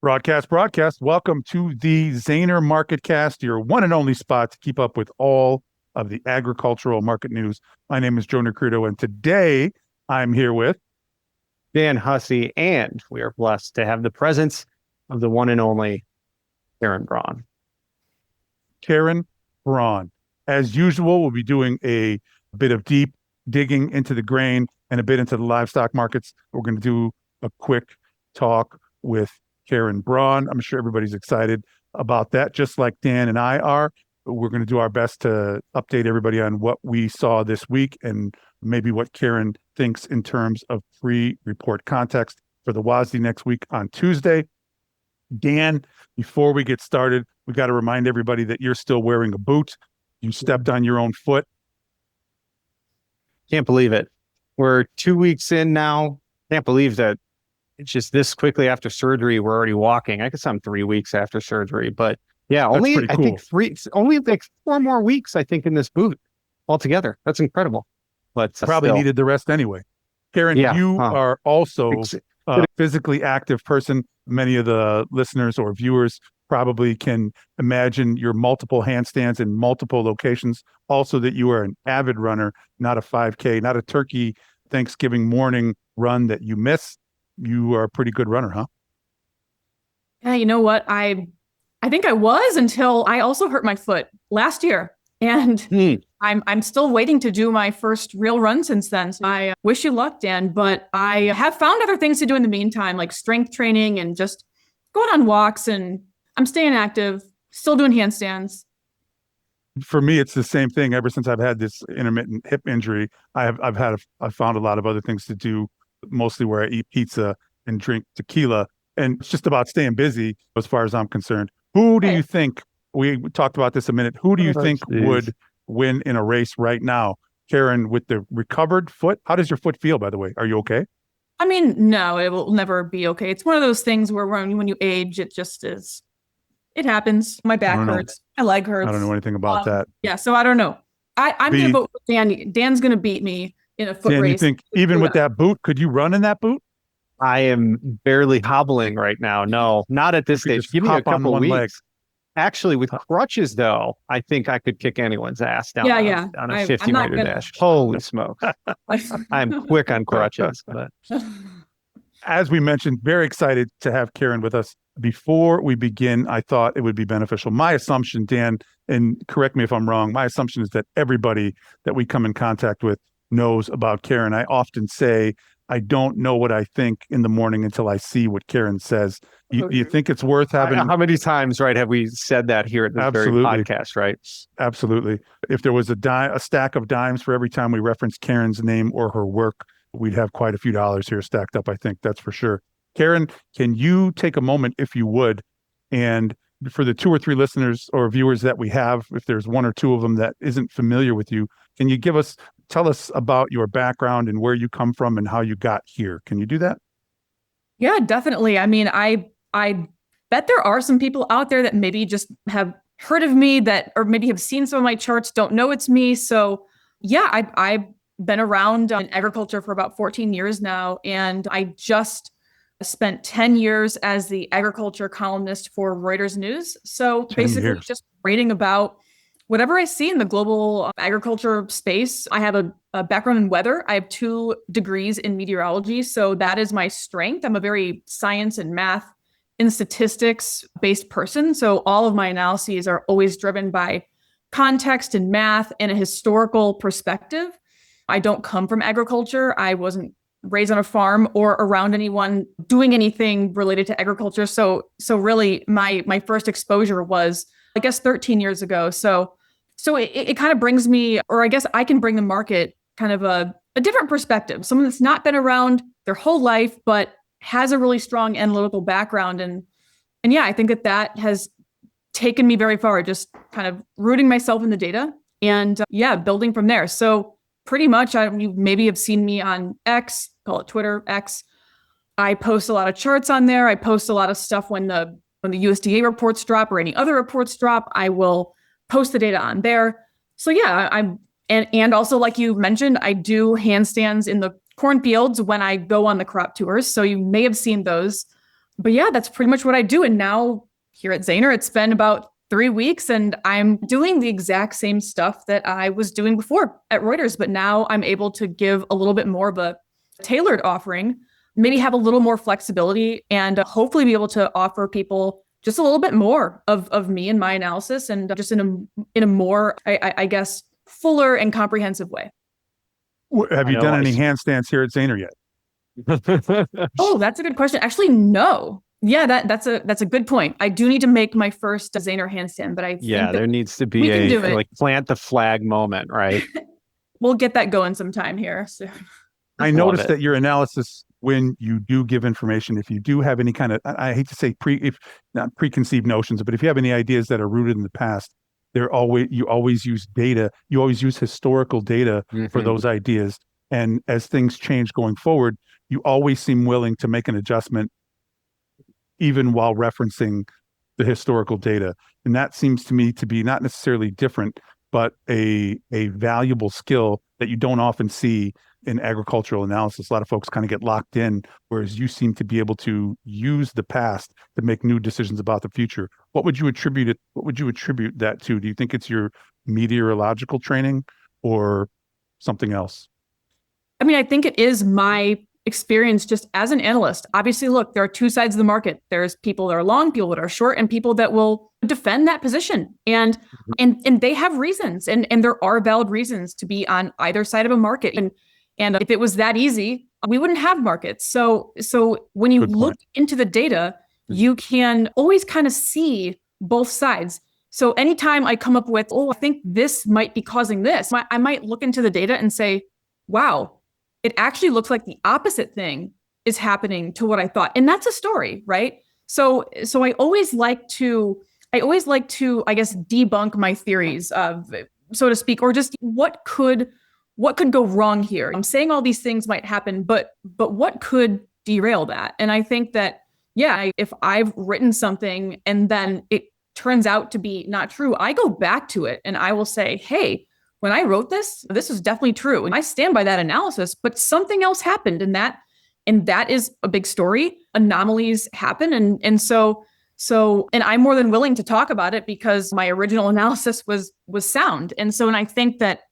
Broadcast. Welcome to the Zaner MarketCast, your one and only spot to keep up with all of the agricultural market news. My name is Joe Nikruto, and today I'm here with Dan Hussey, and we are blessed to have the presence of the one and only Braun. Braun. As usual, we'll be doing a bit of deep digging into the grain and a bit into the livestock markets. We're going to do a quick talk with Braun. I'm sure everybody's excited about that, just like Dan and I are. We're going to do our best to update everybody on what we saw this week and maybe what Karen thinks in terms of pre-report context for the WASDE next week on Tuesday. Dan, before we get started, we got to remind everybody that you're still wearing a boot. You stepped on your own foot. Can't believe it. We're 2 weeks in now. Can't believe that it's just this quickly after surgery, we're already walking. I guess I'm 3 weeks after surgery, but yeah, only cool. I think only like 4 more weeks, I think, in this boot altogether. That's incredible. But probably needed the rest anyway. Karen, you are also a physically active person. Many of the listeners or viewers probably can imagine your multiple handstands in multiple locations. Also that you are an avid runner, not a 5K, not a turkey Thanksgiving morning run that you miss. You are a pretty good runner, huh? Yeah, you know what? I think I was until I also hurt my foot last year. And I'm still waiting to do my first real run since then. So I wish you luck, Dan, but I have found other things to do in the meantime, like strength training and just going on walks, and I'm staying active, still doing handstands. For me, it's the same thing. Ever since I've had this intermittent hip injury, I've found a lot of other things to do, mostly where I eat pizza and drink tequila. And it's just about staying busy as far as I'm concerned. Who do you think, we talked about this a minute, who do you think would win in a race right now? Karen, with the recovered foot, how does your foot feel, by the way? Are you okay? I mean, no, it will never be okay. It's one of those things where when you age, it just is. It happens. My back hurts. My leg hurts. I don't know anything about that. Yeah, so I don't know. I'm going to vote for Dan. Dan's going to beat me in a foot race. You think even with that boot, could you run in that boot? I am barely hobbling right now. No, not at this stage. Give me a couple of weeks. Leg. Actually, with crutches, though, I think I could kick anyone's ass down on a 50-meter dash. Holy smokes. I'm quick on crutches. But as we mentioned, very excited to have Karen with us. Before we begin, I thought it would be beneficial. My assumption, Dan, and correct me if I'm wrong, my assumption is that everybody that we come in contact with knows about Karen. I often say, I don't know what I think in the morning until I see what Karen says. You think it's worth having... How many times, right, have we said that here at this very podcast, right? Absolutely. If there was a stack of dimes for every time we reference Karen's name or her work, we'd have quite a few dollars here stacked up, I think. That's for sure. Karen, can you take a moment, if you would, and for the 2 or 3 listeners or viewers that we have, if there's 1 or 2 of them that isn't familiar with you, can you tell us about your background and where you come from and how you got here? Can you do that? Yeah, definitely. I mean, I bet there are some people out there that maybe just have heard of me or maybe have seen some of my charts, don't know it's me. So yeah, I've been around in agriculture for about 14 years now. And I just spent 10 years as the agriculture columnist for Reuters News. So basically just writing about whatever I see in the global agriculture space. I have a background in weather. I have 2 degrees in meteorology. So that is my strength. I'm a very science and math and statistics based person. So all of my analyses are always driven by context and math and a historical perspective. I don't come from agriculture. I wasn't raised on a farm or around anyone doing anything related to agriculture. So really my first exposure was, I guess, 13 years ago. So it kind of brings me, or I guess I can bring the market kind of a different perspective. Someone that's not been around their whole life, but has a really strong analytical background. And yeah, I think that has taken me very far, just kind of rooting myself in the data and building from there. So pretty much, you maybe have seen me on X, call it Twitter, X. I post a lot of charts on there. I post a lot of stuff when the USDA reports drop or any other reports drop. I will post the data on there. So yeah, and also, like you mentioned, I do handstands in the cornfields when I go on the crop tours. So you may have seen those. But yeah, that's pretty much what I do. And now here at Zaner, it's been about 3 weeks and I'm doing the exact same stuff that I was doing before at Reuters, but now I'm able to give a little bit more of a tailored offering, maybe have a little more flexibility, and hopefully be able to offer people just a little bit more of me and my analysis, and just in a more, I guess, fuller and comprehensive way. Have you done any handstands here at Zaner yet? Oh, that's a good question. Actually, no. Yeah, that's a good point. I do need to make my first Zaner handstand, but I think there needs to be a like plant the flag moment, right? We'll get that going sometime here. So. I noticed that your analysis, when you do give information, if you do have any kind of, I hate to say not preconceived notions, but if you have any ideas that are rooted in the past, you always use data. You always use historical data for those ideas. And as things change going forward, you always seem willing to make an adjustment, even while referencing the historical data. And that seems to me to be not necessarily different, but a valuable skill that you don't often see in agricultural analysis. A lot of folks kind of get locked in, whereas you seem to be able to use the past to make new decisions about the future. What would you attribute that to? Do you think it's your meteorological training or something else? I mean, I think it is my experience just as an analyst. Obviously, look, there are two sides of the market. There's people that are long, people that are short, and people that will defend that position. And they have reasons, and there are valid reasons to be on either side of a market. And if it was that easy, we wouldn't have markets. So when you look into the data, you can always kind of see both sides. So anytime I come up with, I think this might be causing this, I might look into the data and say, wow, it actually looks like the opposite thing is happening to what I thought. And that's a story, right? So I always like to, I guess, debunk my theories of, so to speak, or just what could go wrong here. I'm saying all these things might happen, but what could derail that? And I think that, if I've written something and then it turns out to be not true, I go back to it and I will say, hey, when I wrote this is definitely true. And I stand by that analysis, but something else happened, and that is a big story. Anomalies happen. And so I'm more than willing to talk about it because my original analysis was sound. And I think that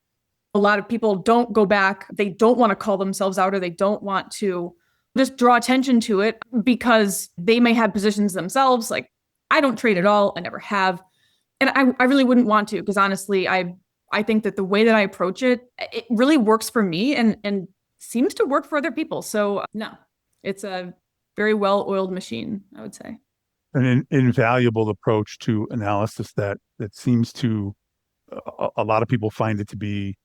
a lot of people don't go back. They don't want to call themselves out, or they don't want to just draw attention to it because they may have positions themselves. Like, I don't trade at all. I never have. And I really wouldn't want to, because honestly, I think that the way that I approach it really works for me and seems to work for other people. So no, it's a very well-oiled machine, I would say. An invaluable approach to analysis that seems to, a lot of people find it to be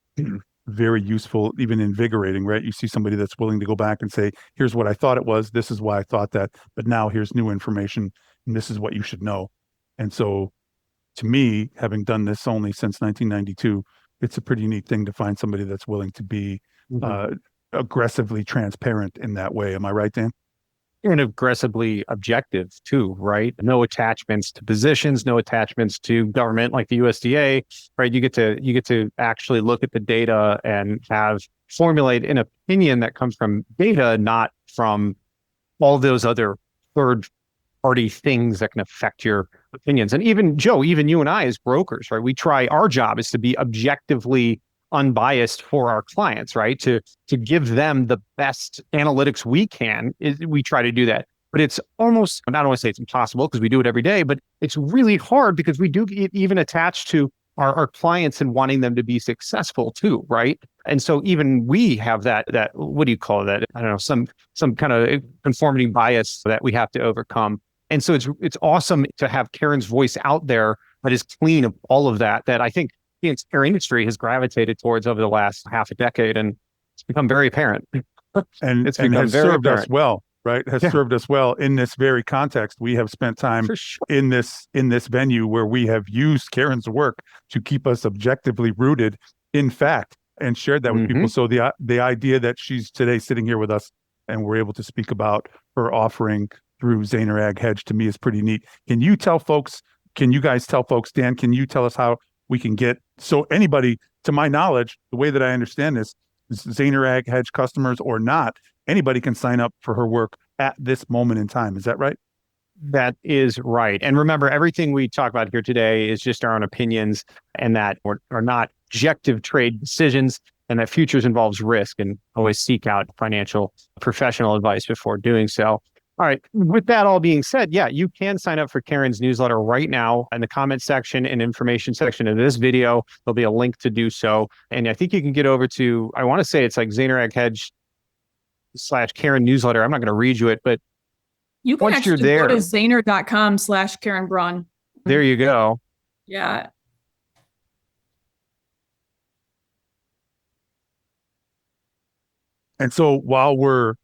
very useful, even invigorating, right? You see somebody that's willing to go back and say, here's what I thought it was. This is why I thought that, but now here's new information and this is what you should know. And so to me, having done this only since 1992, it's a pretty neat thing to find somebody that's willing to be aggressively transparent in that way. Am I right, Dan? And aggressively objective too, right? No attachments to positions, no attachments to government like the USDA, right? You get to actually look at the data and formulate an opinion that comes from data, not from all those other third party things that can affect your opinions. And even Joe, even you and I as brokers, right? Our job is to be objectively unbiased for our clients, right? To give them the best analytics we can. We try to do that. But it's almost, I don't want to say it's impossible because we do it every day, but it's really hard because we do even attach to our clients and wanting them to be successful too, right? And so even we have that what do you call that? I don't know, some kind of conformity bias that we have to overcome. And so it's awesome to have Karen's voice out there that is clean of all of that I think the entire industry has gravitated towards over the last half a decade, and it's become very apparent. And it's become served us well, right? Served us well in this very context. We have spent time in this venue where we have used Karen's work to keep us objectively rooted in fact and shared that with people. So the idea that she's today sitting here with us and we're able to speak about her offering through Zaner Ag Hedge, to me, is pretty neat. Can you guys tell folks, Dan, can you tell us how we can get, so anybody, to my knowledge, the way that I understand this, Zaner Ag Hedge customers or not, anybody can sign up for her work at this moment in time. Is that right? That is right. And remember, everything we talk about here today is just our own opinions and that are not objective trade decisions, and that futures involves risk, and always seek out financial professional advice before doing so. All right. With that all being said, yeah, you can sign up for Karen's newsletter right now in the comment section and information section of this video. There'll be a link to do so. And I think you can get over to, I want to say it's like Zaner MarketCast/Karen newsletter. I'm not going to read you it, but you can once actually you're there, go to zaner.com/Karen Braun. There you go. Yeah. And so while we're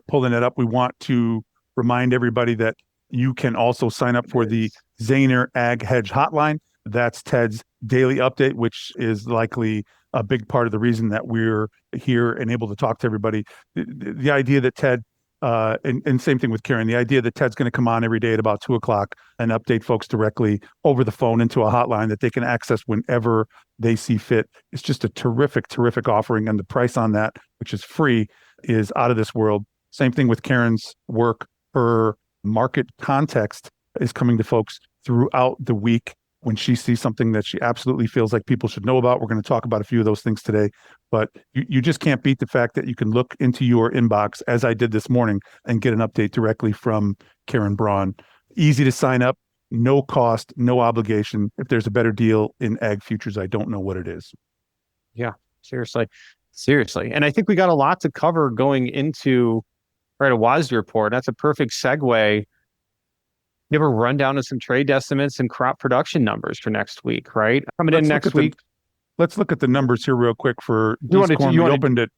pulling it up, we want to remind everybody that you can also sign up for the Zaner Ag Hedge Hotline. That's Ted's daily update, which is likely a big part of the reason that we're here and able to talk to everybody. The idea that Ted, and same thing with Karen, the idea that Ted's going to come on every day at about 2:00 and update folks directly over the phone into a hotline that they can access whenever they see fit. It's just a terrific, terrific offering. And the price on that, which is free, is out of this world. Same thing with Karen's work. Her market context is coming to folks throughout the week when she sees something that she absolutely feels like people should know about. We're going to talk about a few of those things today, but you just can't beat the fact that you can look into your inbox, as I did this morning, and get an update directly from Karen Braun. Easy to sign up, no cost, no obligation. If there's a better deal in ag futures, I don't know what it is. Yeah, seriously. And I think we got a lot to cover going into a WASDE report. That's a perfect segue. Give a rundown of some trade estimates and crop production numbers for next week, right? Coming in next week. Let's look at the numbers here real quick for corn. We opened at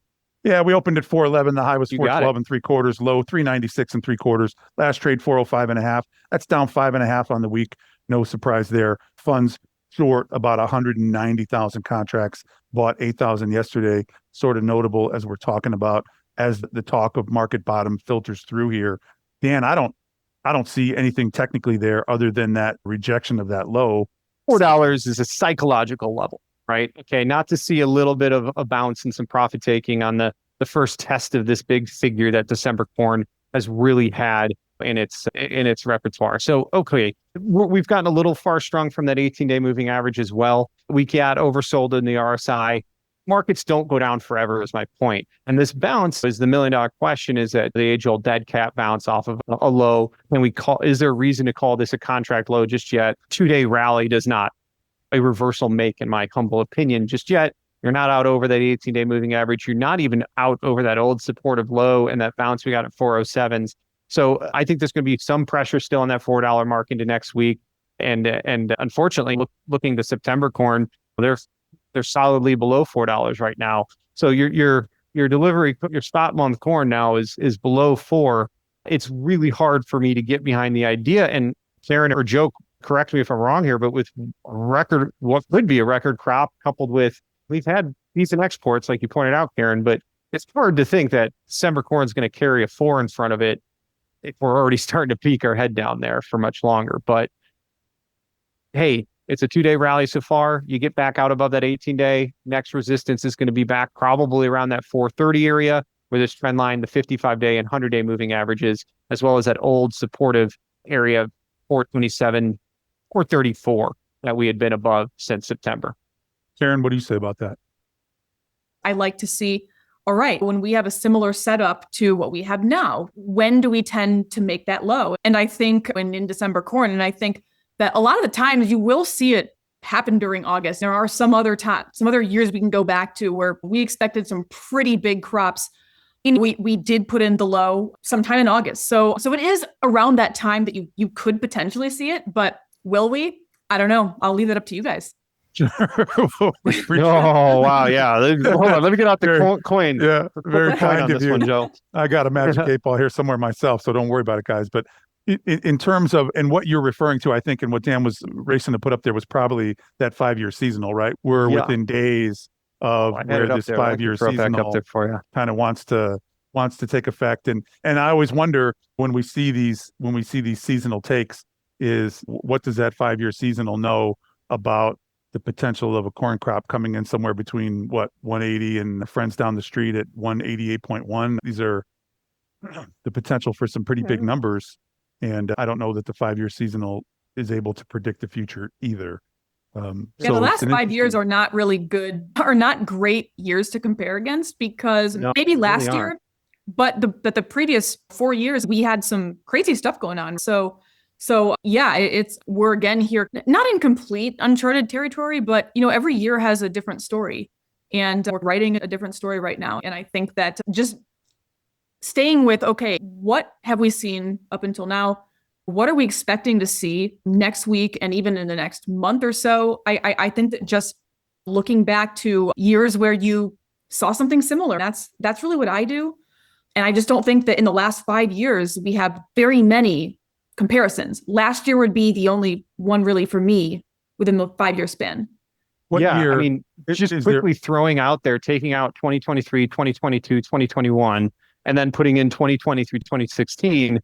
411. The high was 412 and 3/4, low 396 and 3/4. Last trade 405.5. That's down 5.5 on the week. No surprise there. Funds short about 190,000 contracts. Bought 8,000 yesterday. Sort of notable as we're talking about as the talk of market bottom filters through here. Dan, I don't see anything technically there other than that rejection of that low. $4 is a psychological level, right? Okay, not to see a little bit of a bounce and some profit taking on the first test of this big figure that December corn has really had in its repertoire. So, okay, we've gotten a little far strung from that 18-day moving average as well. We got oversold in the RSI. Markets don't go down forever is my point. And this bounce is the $1 million question, is that the age-old dead cat bounce off of a low. Is there a reason to call this a contract low just yet? 2-day rally does not a reversal make, in my humble opinion, just yet. You're not out over that 18-day moving average. You're not even out over that old supportive low and that bounce we got at 407s. So I think there's going to be some pressure still on that $4 mark into next week. And unfortunately, looking to September corn, they're solidly below $4 right now. So your delivery, your spot month corn now is below 4. It's really hard for me to get behind the idea. And Karen or Joe, correct me if I'm wrong here, but with what could be a record crop coupled with, we've had decent exports, like you pointed out, Karen, but it's hard to think that December corn is going to carry a 4 in front of it if we're already starting to peek our head down there for much longer. But hey, it's a 2-day rally so far. You get back out above that 18-day. Next resistance is going to be back probably around that 430 area, where this trend line, the 55-day and 100-day moving averages, as well as that old supportive area, 427, 434, that we had been above since September. Karen, what do you say about that? I like to see, all right, when we have a similar setup to what we have now, when do we tend to make that low? And I think in December corn, and I think that a lot of the times you will see it happen during August. There are some other years we can go back to where we expected some pretty big crops. We did put in the low sometime in August. So it is around that time that you could potentially see it, but will we? I don't know. I'll leave it up to you guys. Oh, wow. Yeah. Hold on. Let me get out the coin. Yeah. Very kind of you. One, Joe. I got a magic 8-ball here somewhere myself, so don't worry about it, guys. But in terms of, and what you're referring to, I think, and what Dan was racing to put up there was probably that 5-year seasonal, right? We're within days of where this 5-year seasonal kind of wants to take effect. And I always wonder when we see these seasonal takes, is what does that 5-year seasonal know about the potential of a corn crop coming in somewhere between 180 and the friends down the street at 188.1. These are the potential for some pretty big numbers. And I don't know that the 5-year seasonal is able to predict the future either. The last 5 years are not really good, are not great years to compare against, because maybe last year, but the previous 4 years, we had some crazy stuff going on. So yeah, we're again here, not in complete uncharted territory, but every year has a different story, and we're writing a different story right now. And I think that just staying with, okay, what have we seen up until now? What are we expecting to see next week and even in the next month or so? I think that just looking back to years where you saw something similar, that's really what I do. And I just don't think that in the last 5 years, we have very many comparisons. Last year would be the only one really for me within the 5-year span. What year? I mean, just quickly throwing out there, taking out 2023, 2022, 2021, and then putting in 2020 through 2016,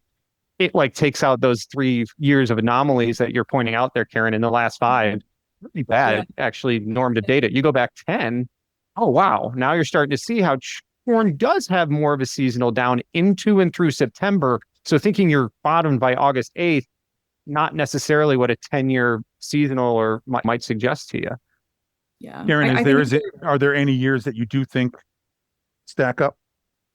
it takes out those 3 years of anomalies that you're pointing out there, Karen, in the last 5. Really bad, actually, normative data. You go back 10, oh, wow. Now you're starting to see how corn does have more of a seasonal down into and through September. So thinking you're bottomed by August 8th, not necessarily what a 10-year seasonal or might suggest to you. Yeah. Karen, are there any years that you do think stack up?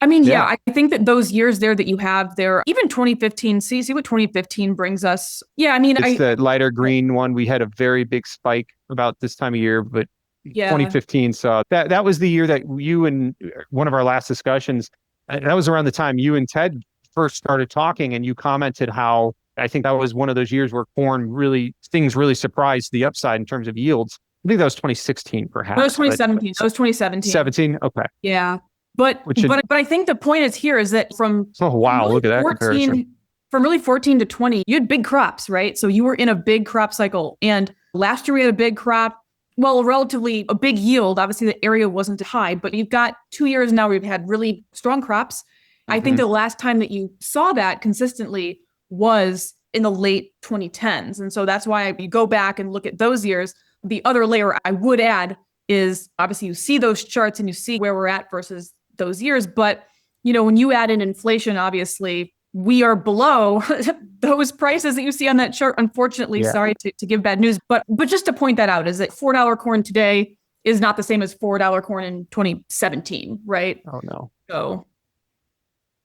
I mean, yeah, I think that those years there that you have there, even 2015, see what 2015 brings us. Yeah, I mean, it's the lighter green one. We had a very big spike about this time of year, but 2015 saw that was the year that you and one of our last discussions, that was around the time you and Ted first started talking, and you commented how I think that was one of those years where things really surprised the upside in terms of yields. I think that was 2016, perhaps. No, it was 2017. That was 2017. 17? Okay. Yeah. But I think the point is that from look at that comparison. From really 14 to 20, you had big crops, right? So you were in a big crop cycle. And last year we had a big crop, relatively a big yield. Obviously the area wasn't high, but you've got 2 years now where we've had really strong crops. I think the last time that you saw that consistently was in the late 2010s. And so that's why you go back and look at those years. The other layer I would add is obviously you see those charts and you see where we're at versus those years. But, when you add in inflation, obviously we are below those prices that you see on that chart. Unfortunately, sorry to give bad news, but just to point that out is that $4 corn today is not the same as $4 corn in 2017, right? Oh no. So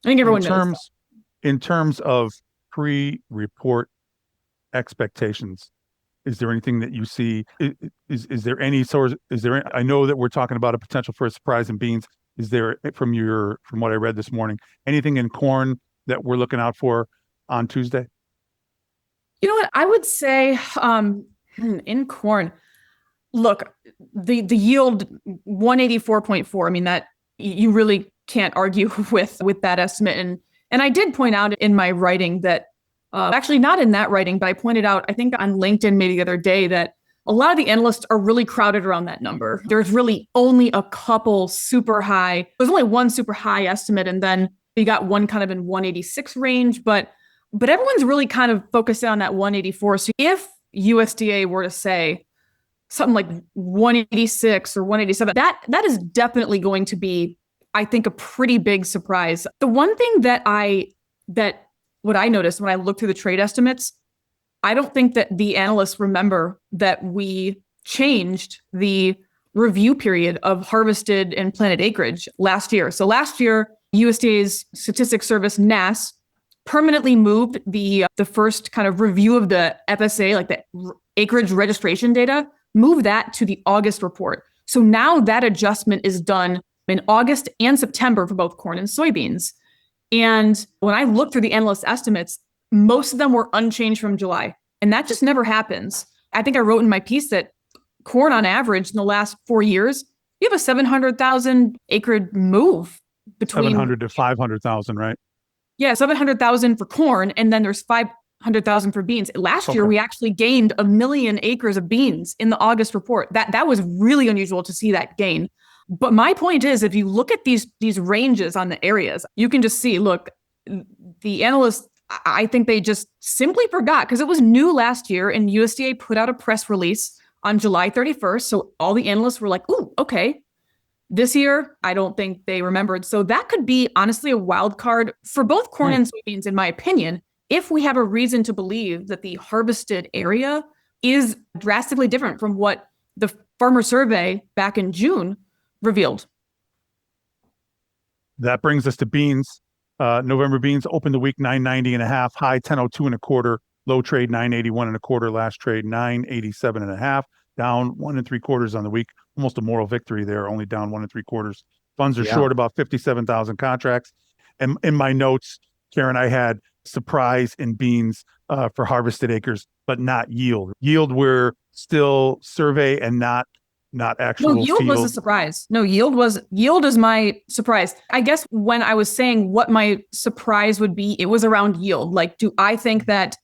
I think everyone knows. In terms of pre-report expectations, is there anything that you see? Is there any source? I know that we're talking about a potential for a surprise in beans. Is there, from what I read this morning, anything in corn that we're looking out for on Tuesday? You know what? I would say in corn, look, the yield 184.4. I mean, that you really can't argue with that estimate. And I did point out in my writing that actually not in that writing, but I pointed out, I think on LinkedIn maybe the other day, that a lot of the analysts are really crowded around that number. There's really only a couple super high. There's only one super high estimate, and then you got one kind of in 186 range, but everyone's really kind of focusing on that 184. So if USDA were to say something like 186 or 187, that is definitely going to be, I think, a pretty big surprise. The one thing that what I noticed when I looked through the trade estimates, I don't think that the analysts remember that we changed the review period of harvested and planted acreage last year. So last year, USDA's Statistics Service, NASS, permanently moved the first kind of review of the FSA, like the acreage registration data, moved that to the August report. So now that adjustment is done in August and September for both corn and soybeans. And when I looked through the analyst estimates, most of them were unchanged from July. And that just never happens. I think I wrote in my piece that corn on average in the last 4 years, you have a 700,000 acre move between 700 to 500,000, right? Yeah, 700,000 for corn. And then there's 500,000 for beans. Last year, we actually gained 1 million acres of beans in the August report. That was really unusual to see that gain. But my point is, if you look at these ranges on the areas, you can just see, look, the analysts, I think they just simply forgot, because it was new last year and USDA put out a press release on July 31st. So all the analysts were like, ooh, okay. This year, I don't think they remembered. So that could be honestly a wild card for both corn and soybeans, in my opinion, if we have a reason to believe that the harvested area is drastically different from what the farmer survey back in June revealed. That brings us to beans. November beans opened the week 990.5, high 1002 and a quarter, low trade 981 and a quarter, last trade 987 and a half, down 1 3/4 on the week. Almost a moral victory there, only down 1 3/4. Funds are short about 57,000 contracts. And in my notes, Karen, I had surprise in beans for harvested acres, but not yield. Yield were still survey and not actual. No, yield field. was a surprise. No, yield is my surprise. I guess when I was saying what my surprise would be, it was around yield. Like, do I think that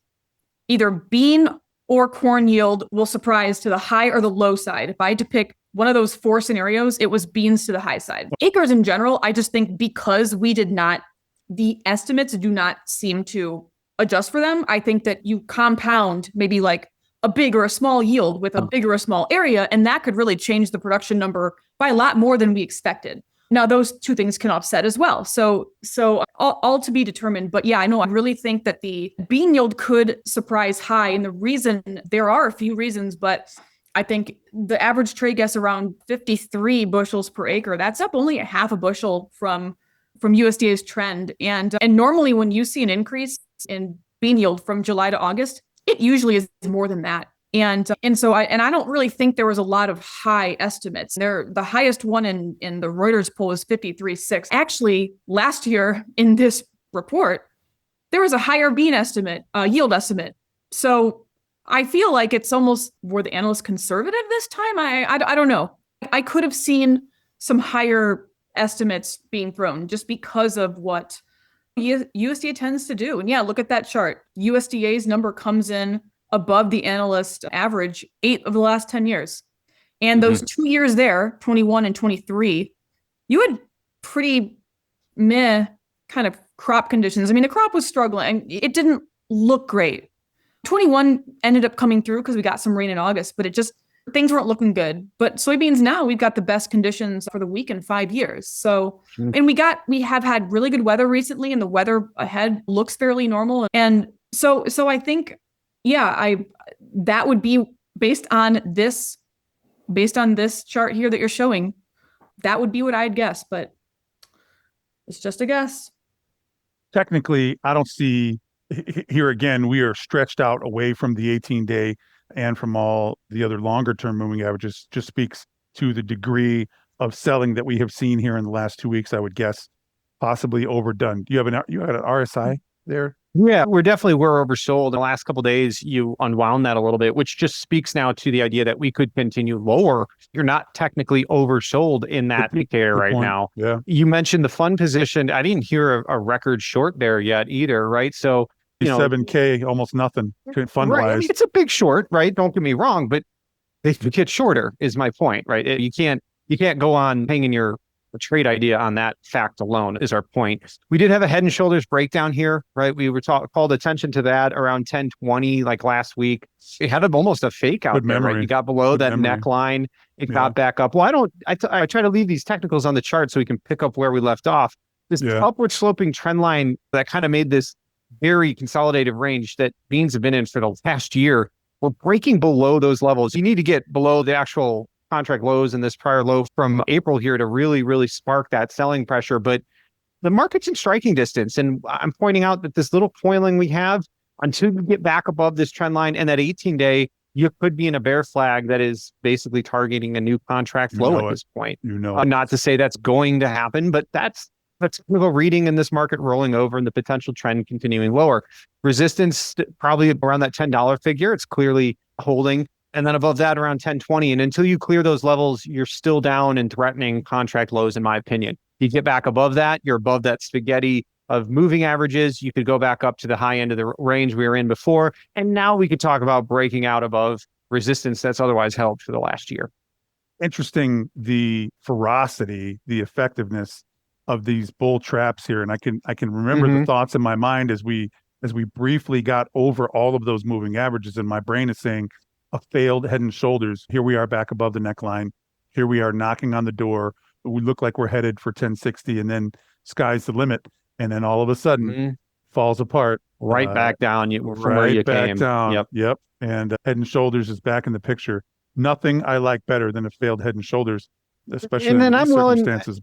either bean or corn yield will surprise to the high or the low side? If I had to pick one of those 4 scenarios, it was beans to the high side. Acres in general, I just think because the estimates do not seem to adjust for them. I think that you compound maybe like a big or a small yield with a big or a small area, and that could really change the production number by a lot more than we expected. Now, those two things can offset as well. So all to be determined. But yeah, I know. I really think that the bean yield could surprise high. And the reason, there are a few reasons, but I think the average trade guess around 53 bushels per acre. That's up only a half a bushel from USDA's trend. And normally when you see an increase in bean yield from July to August, it usually is more than that. And so I don't really think there was a lot of high estimates. The highest one in the Reuters poll is 53.6. Actually, last year in this report, there was a higher bean estimate, yield estimate. So I feel like it's almost, were the analysts conservative this time? I don't know. I could have seen some higher estimates being thrown just because of what USDA tends to do. And yeah, look at that chart. USDA's number comes in above the analyst average 8 of the last 10 years. And those 2 years there, 21 and 23, you had pretty meh kind of crop conditions. I mean, the crop was struggling. It didn't look great. 21 ended up coming through because we got some rain in August, but things weren't looking good. But soybeans now, we've got the best conditions for the week in 5 years. So, and we have had really good weather recently, and the weather ahead looks fairly normal. And so I think, yeah, that would be based on this chart here that you're showing, that would be what I'd guess, but it's just a guess. Technically, I don't see here again, we are stretched out away from the 18-day and from all the other longer term moving averages. Just speaks to the degree of selling that we have seen here in the last 2 weeks, I would guess, possibly overdone. You had an RSI there? Yeah, we're oversold. In the last couple of days, you unwound that a little bit, which just speaks now to the idea that we could continue lower. You're not technically oversold in that indicator right now. Yeah. You mentioned the fund position. I didn't hear a record short there yet either, right? So, 7K, almost nothing fund wise. Right. I mean, it's a big short, right? Don't get me wrong, but they get shorter is my point, right? You can't go on hanging your trade idea on that fact alone is our point. We did have a head and shoulders breakdown here, right? We were called attention to that around 1020, like last week. It had almost a fake out there, right? You got below that neckline. It got back up. Well, I try to leave these technicals on the chart so we can pick up where we left off. This upward sloping trend line that kind of made this very consolidative range that beans have been in for the past year. We're breaking below those levels. You need to get below the actual contract lows and this prior low from April here to really, really spark that selling pressure. But the market's in striking distance. And I'm pointing out that this little coiling we have, until you get back above this trend line and that 18-day, you could be in a bear flag that is basically targeting a new contract low at this point. Not to say that's going to happen, but that's kind of a reading in this market rolling over and the potential trend continuing lower. Resistance probably around that $10 figure. It's clearly holding. And then above that around 1020. And until you clear those levels, you're still down and threatening contract lows, in my opinion. You get back above that, you're above that spaghetti of moving averages. You could go back up to the high end of the range we were in before. And now we could talk about breaking out above resistance that's otherwise held for the last year. Interesting, the ferocity, the effectiveness of these bull traps here. And I can remember the thoughts in my mind as we briefly got over all of those moving averages, and my brain is saying a failed head and shoulders. Here we are back above the neckline. Here we are knocking on the door. We look like we're headed for 1060, and then sky's the limit. And then all of a sudden, falls apart. Right back down from where you came. Down. Yep. And Head and Shoulders is back in the picture. Nothing I like better than a failed Head and Shoulders, especially in these circumstances.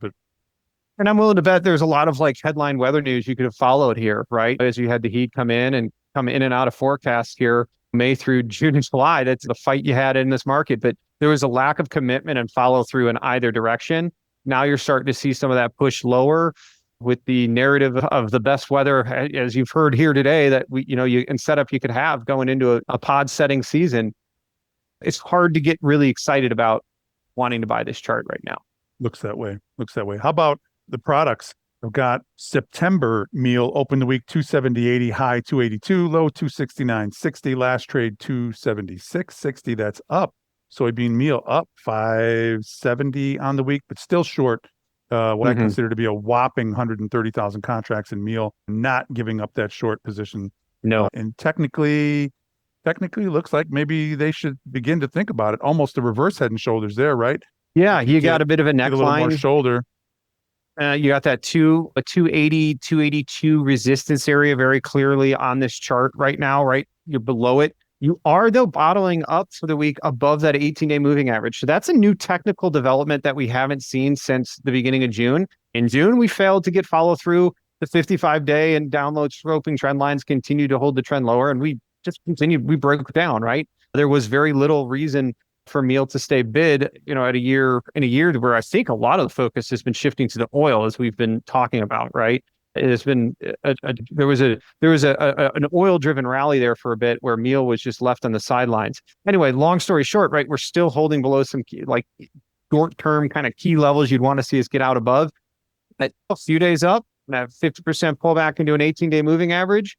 And I'm willing to bet there's a lot of like headline weather news you could have followed here, right? As you had the heat come in and out of forecast here, May through June and July. That's the fight you had in this market. But there was a lack of commitment and follow through in either direction. Now you're starting to see some of that push lower with the narrative of the best weather, as you've heard here today, that in setup you could have going into a pod setting season. It's hard to get really excited about wanting to buy this chart right now. Looks that way. How about the products? We've got September meal, open the week 270.80, high 282, low 269.60, last trade 276.60. That's up. Soybean meal up 570 on the week, but still short what I consider to be a whopping 130,000 contracts in meal, not giving up that short position. No. And technically looks like maybe they should begin to think about it. Almost a reverse Head and Shoulders there, right? Yeah, you got a bit of a neckline. A little more shoulder. You got that 280, 282 resistance area very clearly on this chart right now, right? You're below it. You are, though, bottling up for the week above that 18-day moving average. So that's a new technical development that we haven't seen since the beginning of June. In June, we failed to get follow through. The 55-day and download sloping trend lines continue to hold the trend lower, and we just continued. We broke down, right? There was very little reason for meal to stay bid, at a year where I think a lot of the focus has been shifting to the oil, as we've been talking about, right? It has been there was an oil driven rally there for a bit where meal was just left on the sidelines. Anyway, long story short, right? We're still holding below some key, like short term kind of key levels you'd want to see us get out above. But a few days up, that 50% pullback into an 18-day moving average.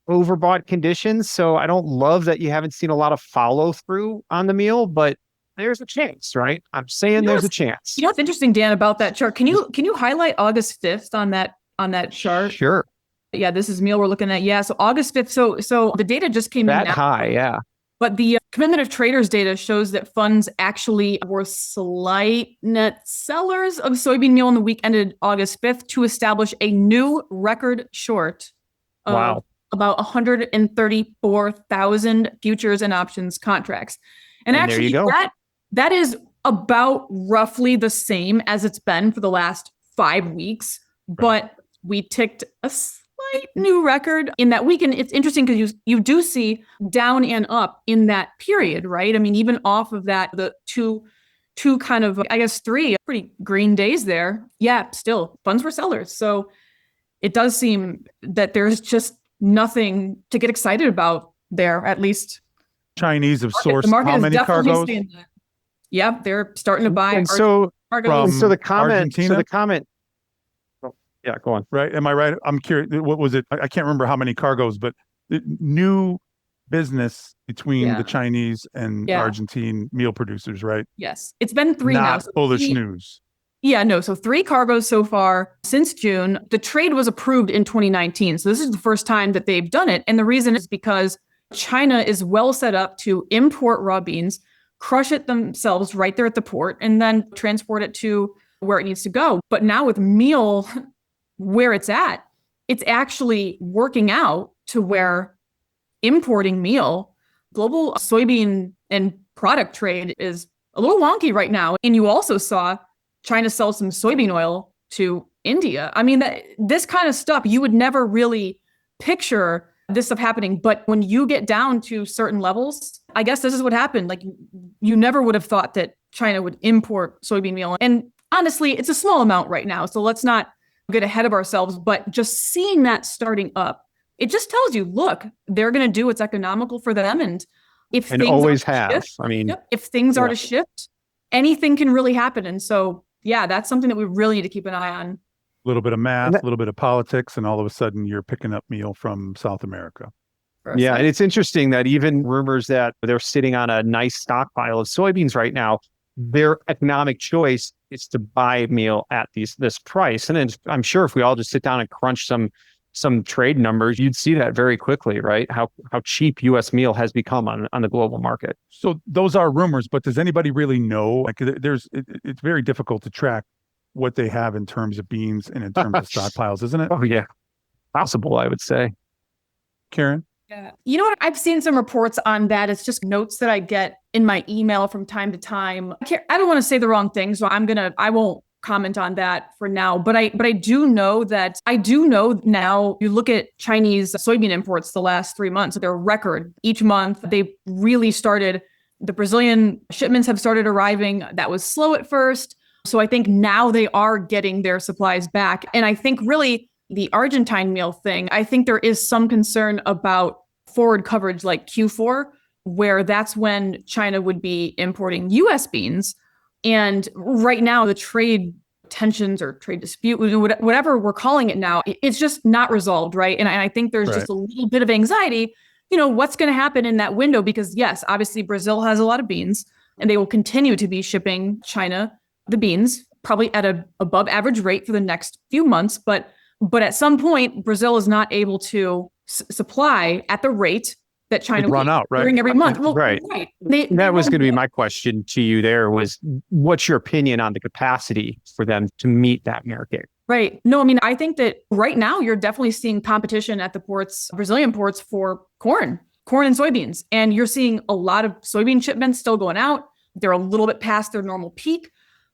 Overbought conditions. So I don't love that you haven't seen a lot of follow through on the meal, but there's a chance, right? I'm saying there's a chance. What's interesting, Dan, about that chart? Can you highlight August 5th on that chart? Sure. Yeah, this is meal we're looking at. Yeah, so August 5th. So the data just came in that high, yeah. But the commitment of traders data shows that funds actually were slight net sellers of soybean meal on the week ended August 5th to establish a new record short. Wow. About 134,000 futures and options contracts. And actually that is about roughly the same as it's been for the last 5 weeks, but we ticked a slight new record in that week. And it's interesting because you do see down and up in that period, right? I mean, even off of that, the two kind of, I guess 3 pretty green days there. Yeah, still funds were sellers. So it does seem that there's just nothing to get excited about there, at least. Chinese have sourced how many cargoes? Yeah, they're starting to buy cargoes. So the comment. Yeah, go on. Right. Am I right? I'm curious. What was it? I can't remember how many cargoes, but new business between the Chinese and Argentine meal producers, right? Yes. It's been 3 now. Not bullish news. Yeah, no. So 3 cargoes so far since June. The trade was approved in 2019. So this is the first time that they've done it. And the reason is because China is well set up to import raw beans, crush it themselves right there at the port, and then transport it to where it needs to go. But now with meal where it's at, it's actually working out to where importing meal, global soybean and product trade is a little wonky right now. And you also saw China sell some soybean oil to India. I mean, this kind of stuff, you would never really picture this stuff happening. But when you get down to certain levels, I guess this is what happened. Like, you never would have thought that China would import soybean meal. And honestly, it's a small amount right now. So let's not get ahead of ourselves. But just seeing that starting up, it just tells you, look, they're going to do what's economical for them. And if and things always have, shift, I mean, if things are to shift, anything can really happen. And so, yeah, that's something that we really need to keep an eye on. A little bit of math, a little bit of politics, and all of a sudden you're picking up meal from South America. Yeah, and it's interesting that even rumors that they're sitting on a nice stockpile of soybeans right now, their economic choice is to buy meal at this price. And then I'm sure if we all just sit down and crunch some trade numbers, you'd see that very quickly, right? How cheap U.S. meal has become on the global market. So those are rumors, but does anybody really know? Like, it's very difficult to track what they have in terms of beans and in terms of stockpiles, isn't it? Oh yeah, possible, I would say. Karen? Yeah. You know what? I've seen some reports on that. It's just notes that I get in my email from time to time. I don't want to say the wrong thing, so I won't comment on that for now. But I do know now you look at Chinese soybean imports the last 3 months, they're record each month. They really started, the Brazilian shipments have started arriving. That was slow at first. So I think now they are getting their supplies back. And I think really the Argentine meal thing, I think there is some concern about forward coverage like Q4, where that's when China would be importing US beans. And right now, the trade tensions or trade dispute, whatever we're calling it now, it's just not resolved, right? And I think there's just a little bit of anxiety, what's going to happen in that window? Because yes, obviously Brazil has a lot of beans and they will continue to be shipping China the beans, probably at a above average rate for the next few months. But at some point, Brazil is not able to supply at the rate that China run out, right? During every month. Well, right. That was going to be my question to you there was, what's your opinion on the capacity for them to meet that market? Right. No, I mean, I think that right now you're definitely seeing competition at the ports, Brazilian ports, for corn and soybeans. And you're seeing a lot of soybean shipments still going out. They're a little bit past their normal peak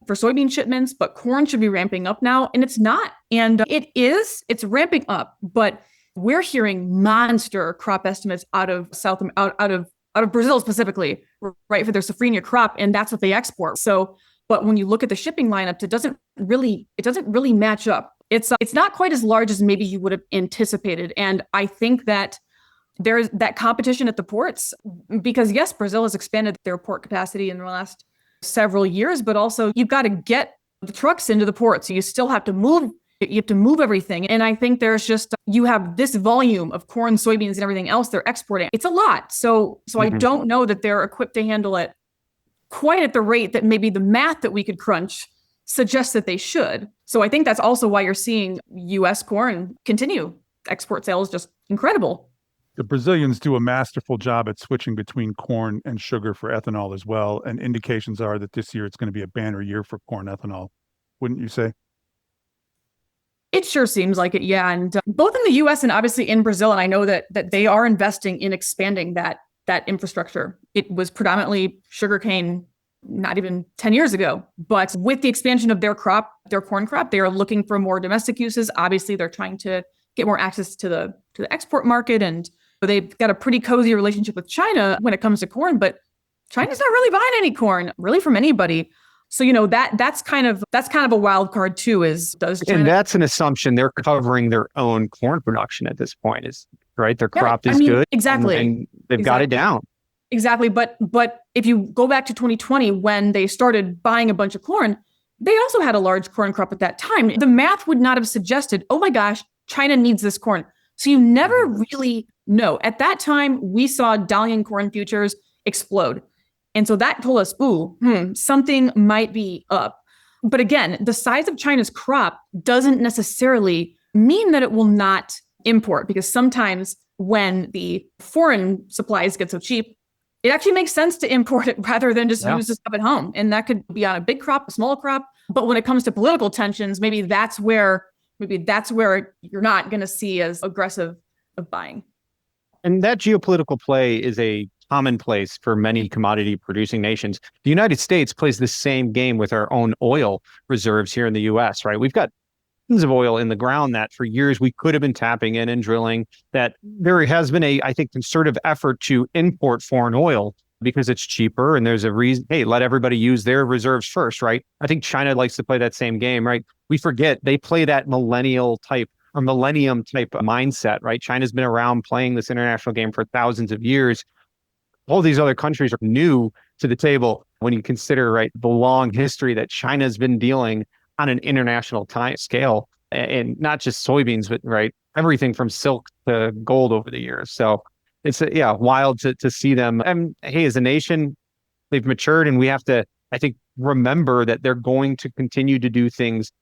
for soybean shipments, but corn should be ramping up now. And it's not. And it's ramping up, but we're hearing monster crop estimates out of Brazil specifically, right, for their safrinha crop, and that's what they export. So, but when you look at the shipping lineups, it doesn't really match up. It's not quite as large as maybe you would have anticipated, and I think that there's that competition at the ports because yes, Brazil has expanded their port capacity in the last several years, but also you've got to get the trucks into the port, so you still have to move. You have to move everything. And I think there's just, you have this volume of corn, soybeans, and everything else they're exporting. It's a lot. So I don't know that they're equipped to handle it quite at the rate that maybe the math that we could crunch suggests that they should. So I think that's also why you're seeing U.S. corn continue. Export sales just incredible. The Brazilians do a masterful job at switching between corn and sugar for ethanol as well. And indications are that this year it's going to be a banner year for corn ethanol. Wouldn't you say? It sure seems like it, yeah. And both in the U.S. and obviously in Brazil, and I know that they are investing in expanding that infrastructure. It was predominantly sugarcane not even 10 years ago. But with the expansion of their corn crop, they are looking for more domestic uses. Obviously, they're trying to get more access to the export market. And they've got a pretty cozy relationship with China when it comes to corn. But China's not really buying any corn, really, from anybody. So, that's kind of a wild card too, is does China... And that's an assumption they're covering their own corn production at this point, is right? Their crop is good. Exactly. And they've got it down. Exactly. But if you go back to 2020, when they started buying a bunch of corn, they also had a large corn crop at that time. The math would not have suggested, oh my gosh, China needs this corn. So you never really know. At that time, we saw Dalian corn futures explode. And so that told us, something might be up. But again, the size of China's crop doesn't necessarily mean that it will not import, because sometimes when the foreign supplies get so cheap, it actually makes sense to import it rather than just use the stuff at home. And that could be on a big crop, a small crop. But when it comes to political tensions, maybe that's where you're not going to see as aggressive of buying. And that geopolitical play is a commonplace for many commodity producing nations. The United States plays the same game with our own oil reserves here in the US, right? We've got tons of oil in the ground that for years we could have been tapping in and drilling, that there has been I think, concerted effort to import foreign oil because it's cheaper and there's a reason, hey, let everybody use their reserves first, right? I think China likes to play that same game, right? We forget they play that millennium type mindset, right? China's been around playing this international game for thousands of years. All these other countries are new to the table when you consider, right, the long history that China's been dealing on an international scale, and not just soybeans, but right, everything from silk to gold over the years. So it's wild to see them. And hey, as a nation, they've matured, and we have to, I think, remember that they're going to continue to do things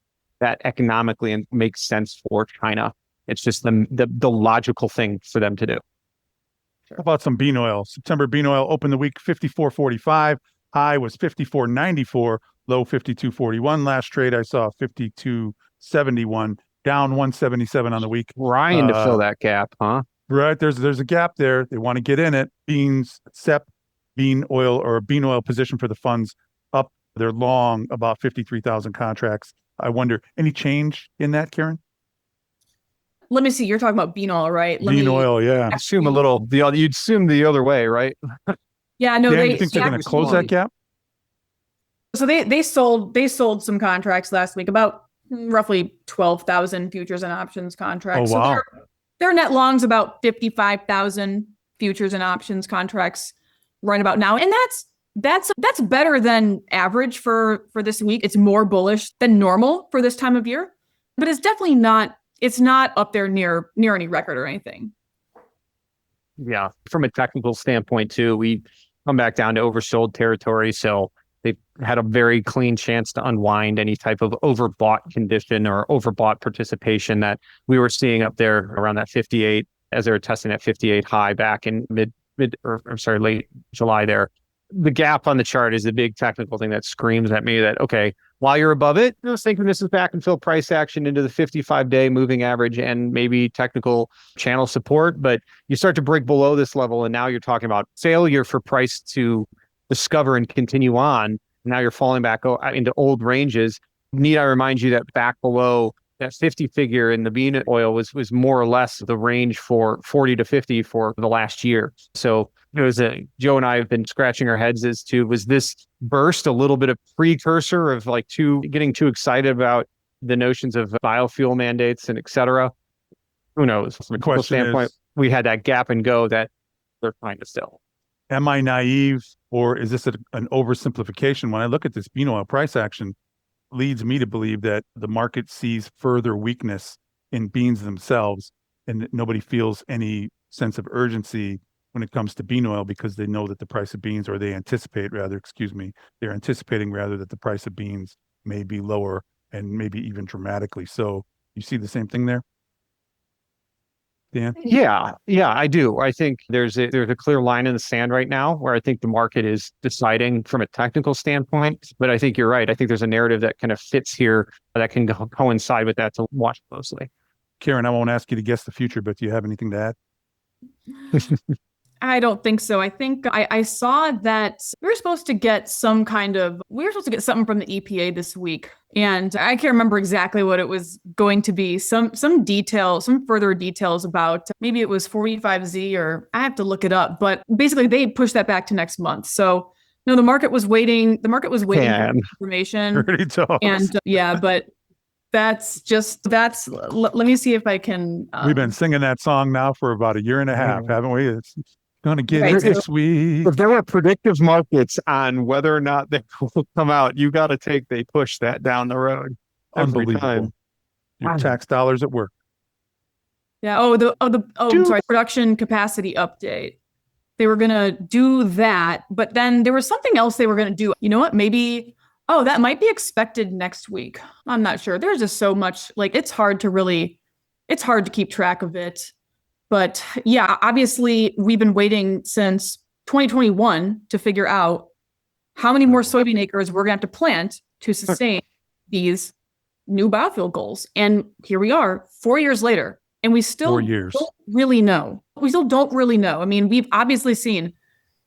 that economically and make sense for China. It's just the logical thing for them to do. How about some bean oil? September bean oil opened the week 54.45. High was 54.94. Low 52.41. Last trade I saw 52.71. down 177 on the week. Trying to fill that gap, huh? Right. There's a gap there. They want to get in it. Beans, bean oil position for the funds up. They're long about 53,000 contracts. I wonder, any change in that, Karen? Let me see. You're talking about bean oil, right? Oil, yeah. Assume you'd assume the other way, right? Yeah, no, Dan, you think they're going to close that gap? So they sold some contracts last week, about roughly 12,000 futures and options contracts. Oh, wow. So their net long's about 55,000 futures and options contracts right about now. And that's better than average for this week. It's more bullish than normal for this time of year, but it's definitely not up there near any record or anything. Yeah. From a technical standpoint too, we come back down to oversold territory. So they had a very clean chance to unwind any type of overbought condition or overbought participation that we were seeing up there around that 58 as they were testing that 58 high back in late July there. The gap on the chart is the big technical thing that screams at me that, okay, while you're above it, I was thinking this is back and fill price action into the 55-day moving average and maybe technical channel support. But you start to break below this level, and now you're talking about failure for price to discover and continue on. Now you're falling back into old ranges. Need I remind you that back below that 50 figure in the bean oil was more or less the range for 40 to 50 for the last year. So it was Joe and I have been scratching our heads as to, was this burst a little bit of precursor of getting too excited about the notions of biofuel mandates and et cetera? Who knows? From a technical standpoint, we had that gap and go that they're trying to still. Am I naive, or is this an oversimplification? When I look at this bean oil price action, leads me to believe that the market sees further weakness in beans themselves, and that nobody feels any sense of urgency when it comes to bean oil because they know that the price of beans, or they're anticipating rather that the price of beans may be lower and maybe even dramatically. So you see the same thing there, Dan? Yeah, I do. I think there's a clear line in the sand right now where I think the market is deciding from a technical standpoint. But I think you're right. I think there's a narrative that kind of fits here that can coincide with that to watch closely. Karen, I won't ask you to guess the future, but do you have anything to add? I don't think so. I think I saw that we were supposed to get something from the EPA this week. And I can't remember exactly what it was going to be. Some further details about, maybe it was 45Z, or I have to look it up. But basically they pushed that back to next month. So no, the market was waiting. For information. Pretty tough. And but let me see if I can. We've been singing that song now for about a year and a half, haven't we? It's going to get it this week. If there were predictive markets on whether or not they will come out, you got to they push that down the road. Unbelievable. Time. Your tax dollars at work. Yeah. Production capacity update. They were going to do that, but then there was something else they were going to do. You know what? Maybe, that might be expected next week. I'm not sure. There's just so much, it's hard to keep track of it. But yeah, obviously we've been waiting since 2021 to figure out how many more soybean acres we're going to have to plant to sustain these new biofuel goals. And here we are 4 years later, and we still don't really know. We still don't really know. I mean, we've obviously seen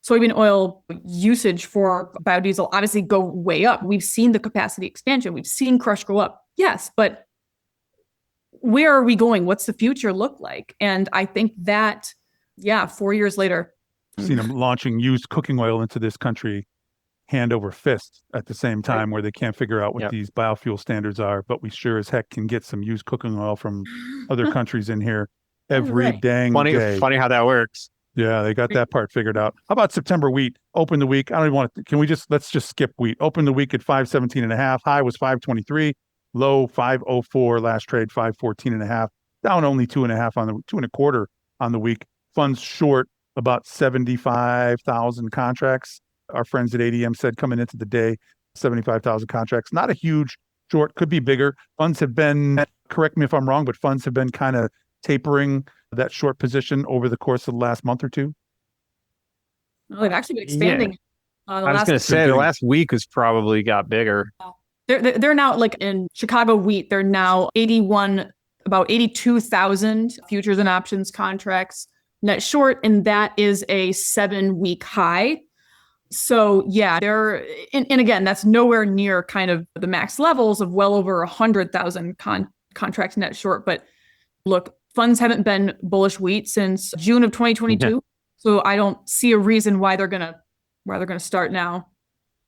soybean oil usage for biodiesel obviously go way up. We've seen the capacity expansion. We've seen crush go up. Yes, but where are we going? What's the future look like? And I think that, 4 years later. I've seen them launching used cooking oil into this country hand over fist at the same time, where they can't figure out what these biofuel standards are. But we sure as heck can get some used cooking oil from other countries in here every dang day. Funny how that works. Yeah, they got that part figured out. How about September wheat? Open the week. I don't even want to. Let's just skip wheat. Open the week at 517.5. High was 523. Low 504. Last trade 514.5. Down only 2.5 on the 2.25 on the week. Funds short about 75,000 contracts. Our friends at ADM said coming into the day, 75,000 contracts. Not a huge short. Could be bigger. Funds have been. Correct me if I'm wrong, but funds have been kind of tapering that short position over the course of the last month or two. Well, they've actually been expanding. I was going to say the last week has probably got bigger. They're now, like in Chicago wheat, they're now 81 about 82,000 futures and options contracts net short, and that is a 7-week high. So yeah, and again, that's nowhere near kind of the max levels of well over 100,000 contracts net short. But look, funds haven't been bullish wheat since June of 2022. Yeah. So I don't see a reason why they're gonna start now.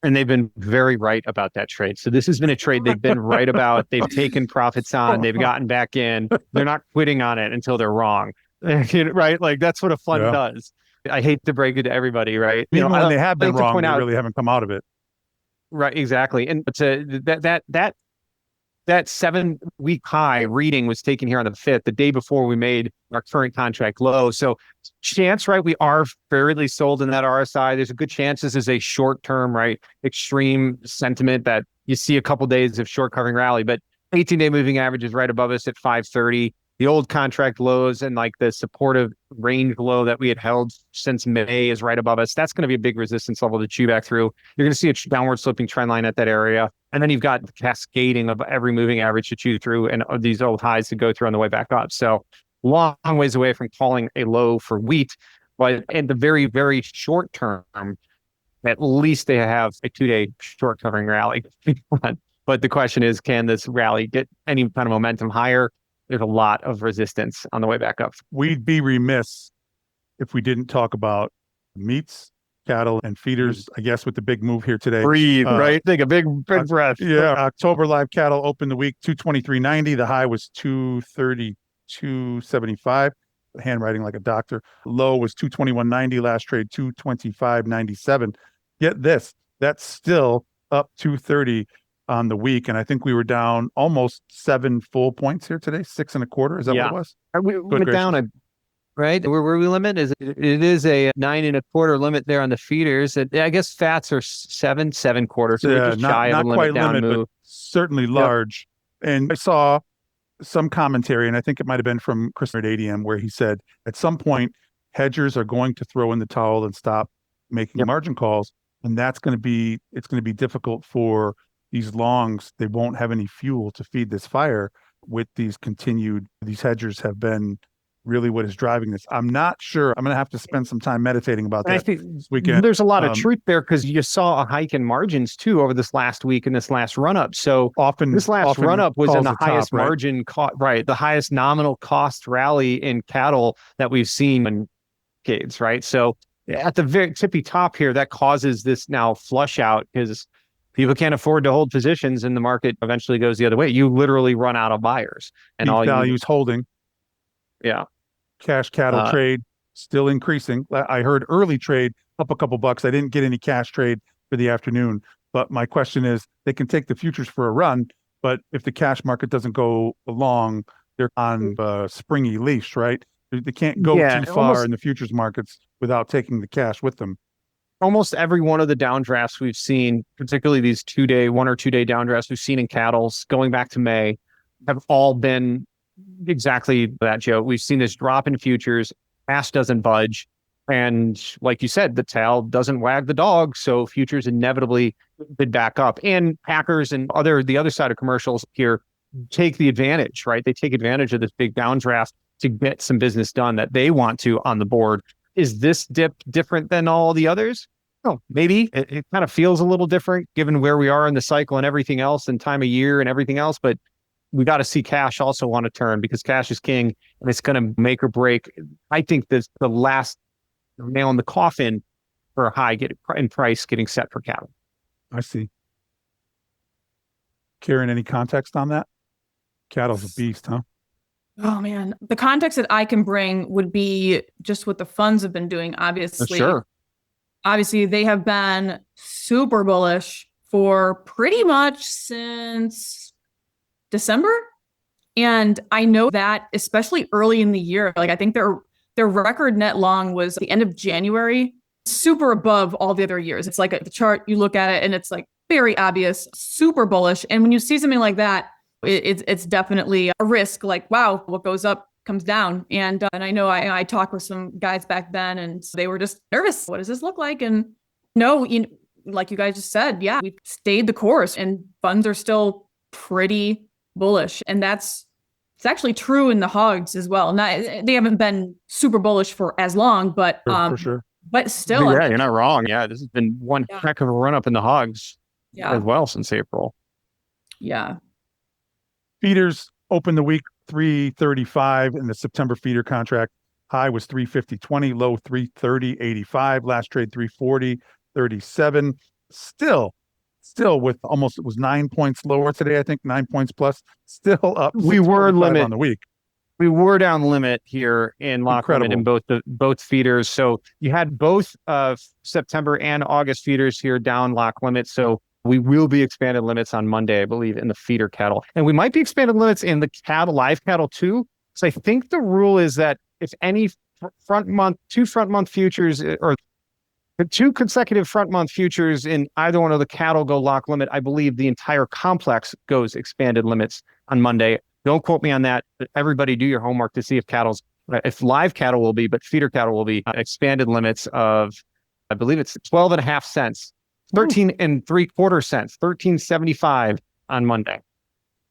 And they've been very right about that trade. So this has been a trade they've been right about. They've taken profits on. They've gotten back in. They're not quitting on it until they're wrong. Right? Like that's what a fund does. I hate to break it to everybody, right? Even when they have been wrong, they really haven't come out of it. Right, exactly. And that 7-week high reading was taken here on the 5th, the day before we made our current contract low. So chance, right, we are fairly sold in that RSI. There's a good chance this is a short-term, right, extreme sentiment that you see a couple days of short covering rally, but 18-day moving average is right above us at 530. The old contract lows and like the supportive range low that we had held since May is right above us. That's going to be a big resistance level to chew back through. You're going to see a downward sloping trend line at that area. And then you've got the cascading of every moving average to chew through and these old highs to go through on the way back up. So long ways away from calling a low for wheat. But in the very, very short term, at least they have a 2-day short covering rally. But the question is, can this rally get any kind of momentum higher? There's a lot of resistance on the way back up. We'd be remiss if we didn't talk about meats, cattle, and feeders, I guess, with the big move here today. Breathe, right? Take a big breath. Yeah. October live cattle opened the week 223.90. The high was 232.75. Handwriting like a doctor. Low was 221.90. Last trade 225.97. Get this, that's still up 230 on the week, and I think we were down almost 7 full points here today, 6.25. Is that what it was? We went down right? Where we limit it is a 9.25 limit there on the feeders. I guess fats are 7.25. So we're just shy of a limit down move. But certainly large. And I saw some commentary, and I think it might have been from Chris at ADM, where he said at some point hedgers are going to throw in the towel and stop making margin calls, and it's going to be difficult for these longs. They won't have any fuel to feed this fire with these hedgers have been really what is driving this. I'm not sure. I'm going to have to spend some time meditating about that I think this weekend. There's a lot of truth there because you saw a hike in margins too over this last week and this last run up. So this last run up was in the highest margin, the highest nominal cost rally in cattle that we've seen in decades, right? So at the very tippy top here, that causes this now flush out because people can't afford to hold positions and the market eventually goes the other way. You literally run out of buyers. And all values holding. Yeah. Cash cattle trade still increasing. I heard early trade up a couple bucks. I didn't get any cash trade for the afternoon. But my question is, they can take the futures for a run, but if the cash market doesn't go along, they're on a springy leash, right? They can't go too far in the futures markets without taking the cash with them. Almost every one of the downdrafts we've seen, particularly these 1 or 2 day downdrafts we've seen in cattle going back to May, have all been exactly that, Joe. We've seen this drop in futures, cash doesn't budge, and like you said, the tail doesn't wag the dog, so futures inevitably bid back up. And packers and the other side of commercials here take the advantage, right? They take advantage of this big downdraft to get some business done that they want to on the board. Is this dip different than all the others? Oh, maybe. It kind of feels a little different given where we are in the cycle and everything else and time of year and everything else. But we got to see cash also on a turn because cash is king and it's going to make or break. I think this the last nail in the coffin for a high in price getting set for cattle. I see. Karen, any context on that? Cattle's a beast, huh? Oh man, the context that I can bring would be just what the funds have been doing. Obviously, obviously they have been super bullish for pretty much since December, and I know that especially early in the year, like I think their record net long was the end of January, super above all the other years. It's like the chart, you look at it and it's like very obvious, super bullish. And when you see something like that, it's definitely a risk. Like, wow, what goes up comes down. And I know I talked with some guys back then and they were just nervous. What does this look like? And no, like you guys just said, yeah, we stayed the course and funds are still pretty bullish. And that's It's actually true in the hogs as well. Not they haven't been super bullish for as long, but for sure. But still, yeah, you're not wrong. Yeah, this has been one heck of a run up in the hogs as well since April. Yeah. Feeders opened the week 335 in the September feeder contract. High was 350.20, low 330.85. Last trade 340.37. Still with almost, it was 9 points lower today. I think 9 points plus. Still up. We were limit on the week. We were down limit here in lock limit in both feeders. So you had both September and August feeders here down lock limit. So we will be expanded limits on Monday, I believe, in the feeder cattle. And we might be expanded limits in the live cattle too. So I think the rule is that if any two front month futures or two consecutive front month futures in either one of the cattle go lock limit, I believe the entire complex goes expanded limits on Monday. Don't quote me on that, but everybody do your homework to see if live cattle will be, but feeder cattle will be expanded limits of, I believe it's 12.5 cents, 13.75 cents, 13.75 on Monday.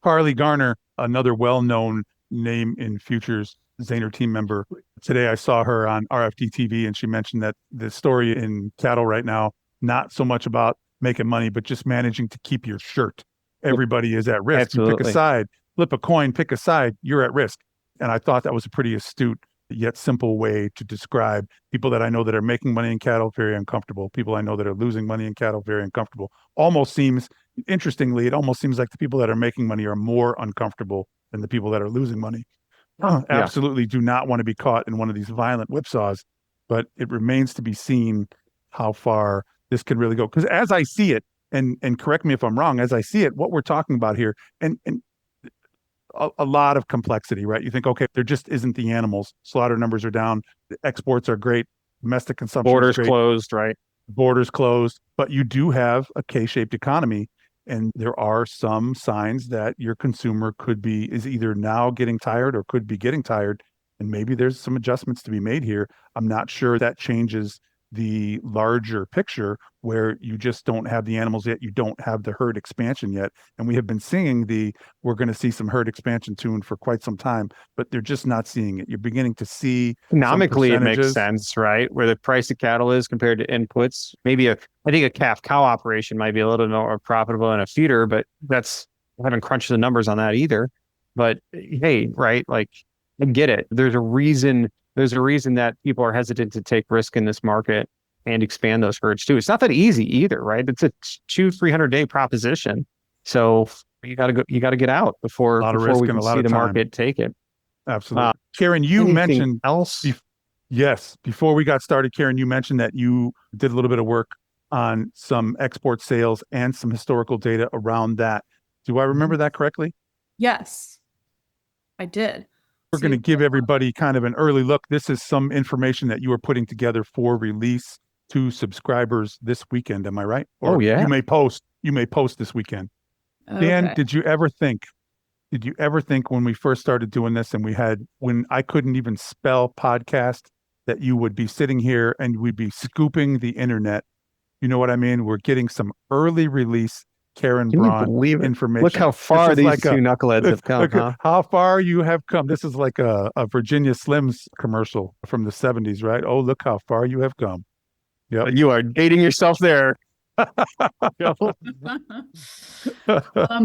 Carly Garner, another well-known name in futures, Zaner team member. Today I saw her on RFD TV and she mentioned that the story in cattle right now, not so much about making money, but just managing to keep your shirt. Everybody is at risk. Absolutely. You pick a side, flip a coin, pick a side, you're at risk. And I thought that was a pretty astute yet simple way to describe people that I know that are making money in cattle, very uncomfortable. People I know that are losing money in cattle, very uncomfortable. Interestingly, it almost seems like the people that are making money are more uncomfortable than the people that are losing money. Absolutely do not want to be caught in one of these violent whipsaws, but it remains to be seen how far this can really go. Because as I see it, and correct me if I'm wrong, as I see it, what we're talking about here, and a lot of complexity, right? You think, okay, there just isn't the animals. Slaughter numbers are down. The exports are great. Domestic consumption Borders is great. Closed, right? Borders closed. But you do have a K-shaped economy. And there are some signs that your consumer is either now getting tired or could be getting tired. And maybe there's some adjustments to be made here. I'm not sure that changes the larger picture where you just don't have the animals yet. You don't have the herd expansion yet. And we have been seeing we're going to see some herd expansion soon for quite some time, but they're just not seeing it. You're beginning to see economically it makes sense, right? Where the price of cattle is compared to inputs. Maybe I think a calf cow operation might be a little more profitable than a feeder, but I haven't crunched the numbers on that either. But hey, right? Like I get it. There's a reason that people are hesitant to take risk in this market and expand those herds too. It's not that easy either, right? It's a 200-300 day proposition. So you got to get out before we can see the market take it. Absolutely. Karen, you mentioned else. Yes. Before we got started, Karen, you mentioned that you did a little bit of work on some export sales and some historical data around that. Do I remember that correctly? Yes, I did. We're going to give everybody kind of an early look. This is some information that you are putting together for release to subscribers this weekend. Am I right? Or you may post this weekend. Okay. Dan, did you ever think when we first started doing this and when I couldn't even spell podcast, that you would be sitting here and we'd be scooping the internet? You know what I mean? We're getting some early release Karen Braun information. Look how far these two knuckleheads have come. Huh? How far you have come. This is like a Virginia Slims commercial from the 70s, right? Oh, look how far you have come. Yep. You are dating yourself there.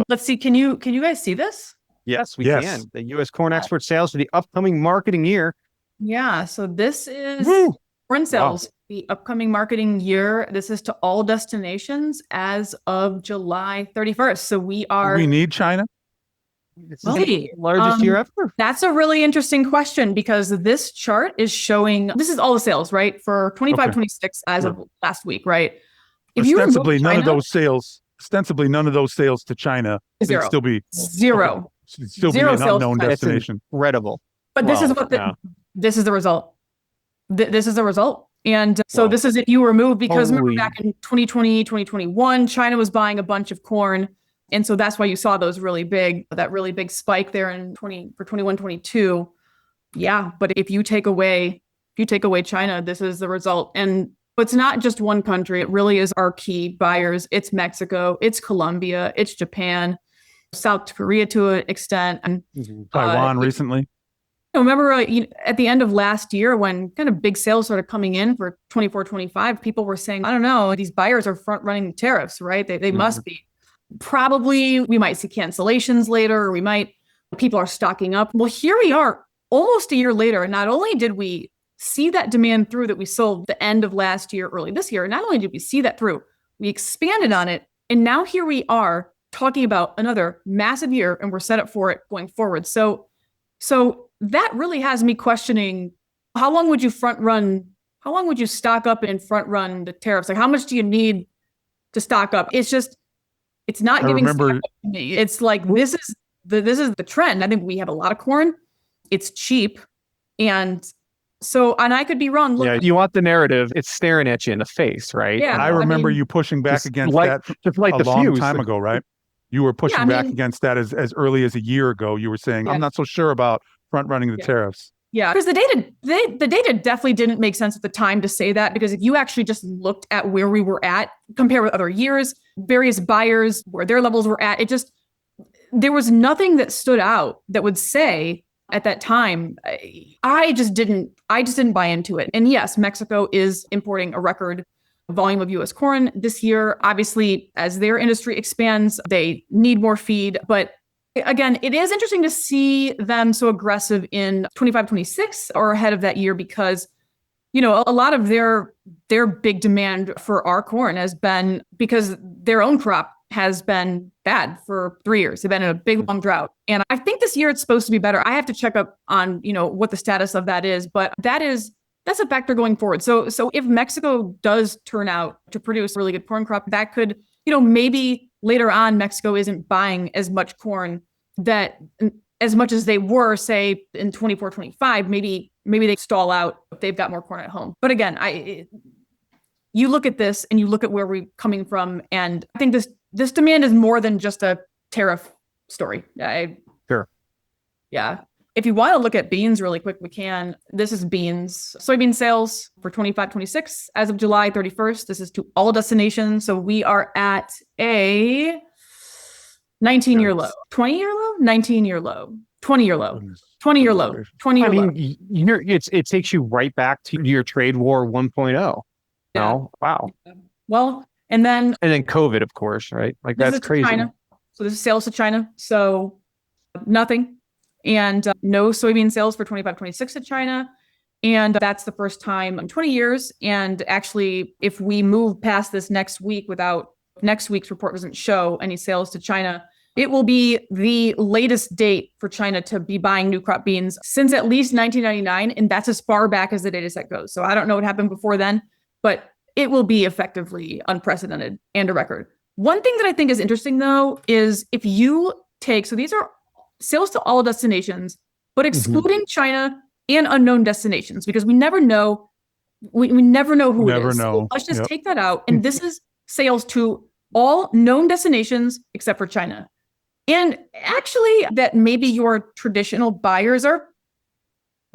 Let's see. Can you guys see this? Yes, we can. The U.S. corn export sales for the upcoming marketing year. Yeah. So this is corn sales. Wow. The upcoming marketing year. This is to all destinations as of July 31st. So we need China. It's the largest year ever. That's a really interesting question because this chart is showing, this is all the sales, right? For 25-26 as of last week, right? If ostensibly none of those sales to China, zero. It'd still be zero. Still be an unknown destination. Incredible. But this is this is the result. This is the result. And so this is if you remove, because remember back in 2020, 2021, China was buying a bunch of corn. And so that's why you saw that really big spike there for 21, 22. Yeah. But if you take away China, this is the result. And it's not just one country. It really is our key buyers. It's Mexico, it's Colombia, it's Japan. South Korea to an extent, and Taiwan recently. Remember at the end of last year when kind of big sales started coming in for 24-25, people were saying, I don't know, these buyers are front running the tariffs, right? They must be. Probably we might see cancellations later, or people are stocking up. Well, here we are almost a year later. And not only did we see that demand through that we sold the end of last year, early this year, not only did we see that through, we expanded on it. And now here we are talking about another massive year, and we're set up for it going forward. So that really has me questioning, how long would you stock up and front run the tariffs? Like, how much do you need to stock up? It's not giving stock up to me. It's like, this is the trend. I think we have a lot of corn. It's cheap. And I could be wrong. Look, yeah, you want the narrative. It's staring at you in the face, right? Yeah. And I remember you pushing back against that just like a long time ago, right? You were pushing back against that as early as a year ago. You were saying, I'm not so sure about front running the tariffs. Yeah, because the data definitely didn't make sense at the time to say that, because if you actually just looked at where we were at, compare with other years, various buyers, where their levels were at, there was nothing that stood out that would say at that time, I just didn't buy into it. And yes, Mexico is importing a record volume of US corn this year. Obviously, as their industry expands, they need more feed. But again, it is interesting to see them so aggressive in 25-26 or ahead of that year, because, a lot of their big demand for our corn has been because their own crop has been bad for 3 years. They've been in a big, long drought. And I think this year it's supposed to be better. I have to check up on, what the status of that is, but that's a factor going forward. So if Mexico does turn out to produce a really good corn crop, that could, maybe later on, Mexico isn't buying as much corn as much as they were, say, in 24-25, maybe they stall out if they've got more corn at home. But again, you look at this and you look at where we're coming from, and I think this demand is more than just a tariff story. Sure. Yeah. If you want to look at beans really quick, we can. This is beans. Soybean sales for 25-26 as of July 31st. This is to all destinations. So we are at a 19-year low, 20-year low, 19-year low, 20-year low, 20-year low, 20-year low. It takes you right back to your trade war 1.0. Yeah. Oh, wow. Well, and then COVID, of course, right? Like, that's crazy. China. So this is sales to China. So nothing. And no soybean sales for 25-26 to China. And that's the first time in 20 years. And actually, if we move past this next week without next week's report doesn't show any sales to China, it will be the latest date for China to be buying new crop beans since at least 1999. And that's as far back as the data set goes. So I don't know what happened before then, but it will be effectively unprecedented and a record. One thing that I think is interesting, though, is if you take, so these are sales to all destinations, but excluding China and unknown destinations, because we never know. We never know who it is. So let's just take that out. And this is sales to all known destinations except for China. And actually, that maybe your traditional buyers are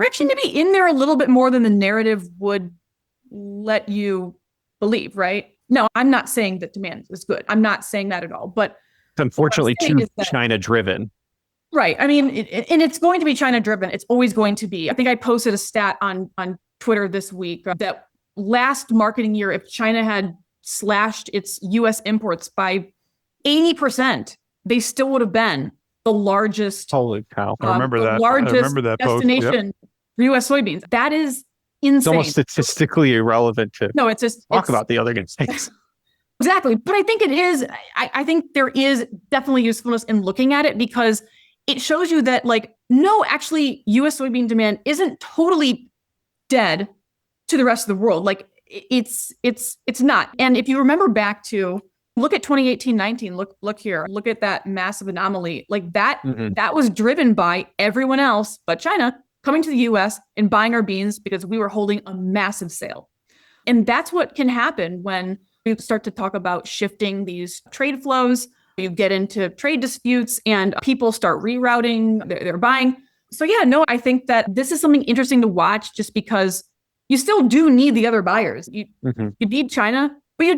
actually maybe in there a little bit more than the narrative would let you believe, right? No, I'm not saying that demand is good. I'm not saying that at all. But it's unfortunately too China driven. Right. I mean, and it's going to be China driven. It's always going to be. I think I posted a stat on Twitter this week that last marketing year, if China had slashed its U.S. imports by 80%, they still would have been the largest. Holy cow! I remember that. Largest I remember that destination for U.S. soybeans. That is insane. It's almost statistically irrelevant to no. It's about the other things. Exactly, but I think it is. I think there is definitely usefulness in looking at it, because it shows you that, like, no, actually, U.S. soybean demand isn't totally dead to the rest of the world. Like, it's not. And if you remember back to look at 2018-19, look here, look at that massive anomaly. Like that was driven by everyone else but China coming to the U.S. and buying our beans because we were holding a massive sale. And that's what can happen when we start to talk about shifting these trade flows. You get into trade disputes and people start rerouting their buying. So yeah, no, I think that this is something interesting to watch, just because you still do need the other buyers. You need China, but you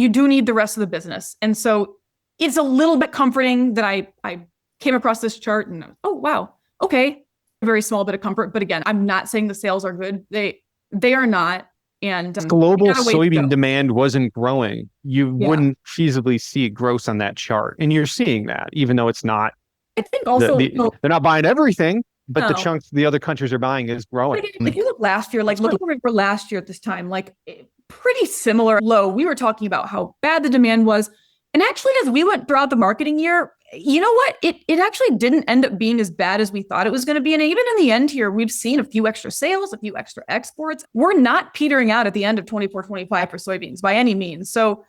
do need the rest of the business. And so it's a little bit comforting that I came across this chart and oh, wow, okay, a very small bit of comfort. But again, I'm not saying the sales are good. They are not. And global soybean demand wasn't growing. You wouldn't feasibly see it gross on that chart. And you're seeing that, even though it's not. I think also they're not buying everything, but the chunks the other countries are buying is growing. If you look last year, like look where we were last year at this time, like pretty similar low. We were talking about how bad the demand was. And actually, as we went throughout the marketing year, you know what? It actually didn't end up being as bad as we thought it was going to be. And even in the end here, we've seen a few extra sales, a few extra exports. We're not petering out at the end of 24-25 for soybeans by any means. So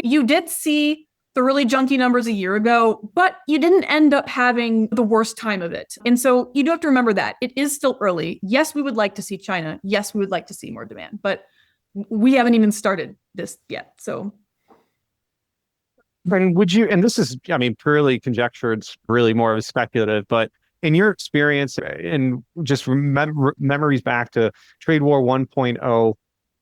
you did see the really junky numbers a year ago, but you didn't end up having the worst time of it. And so you do have to remember that it is still early. Yes, we would like to see China. Yes, we would like to see more demand, but we haven't even started this yet. So. And and this is, I mean, purely conjecture, it's really more of a speculative, but in your experience and just memories back to Trade War 1.0,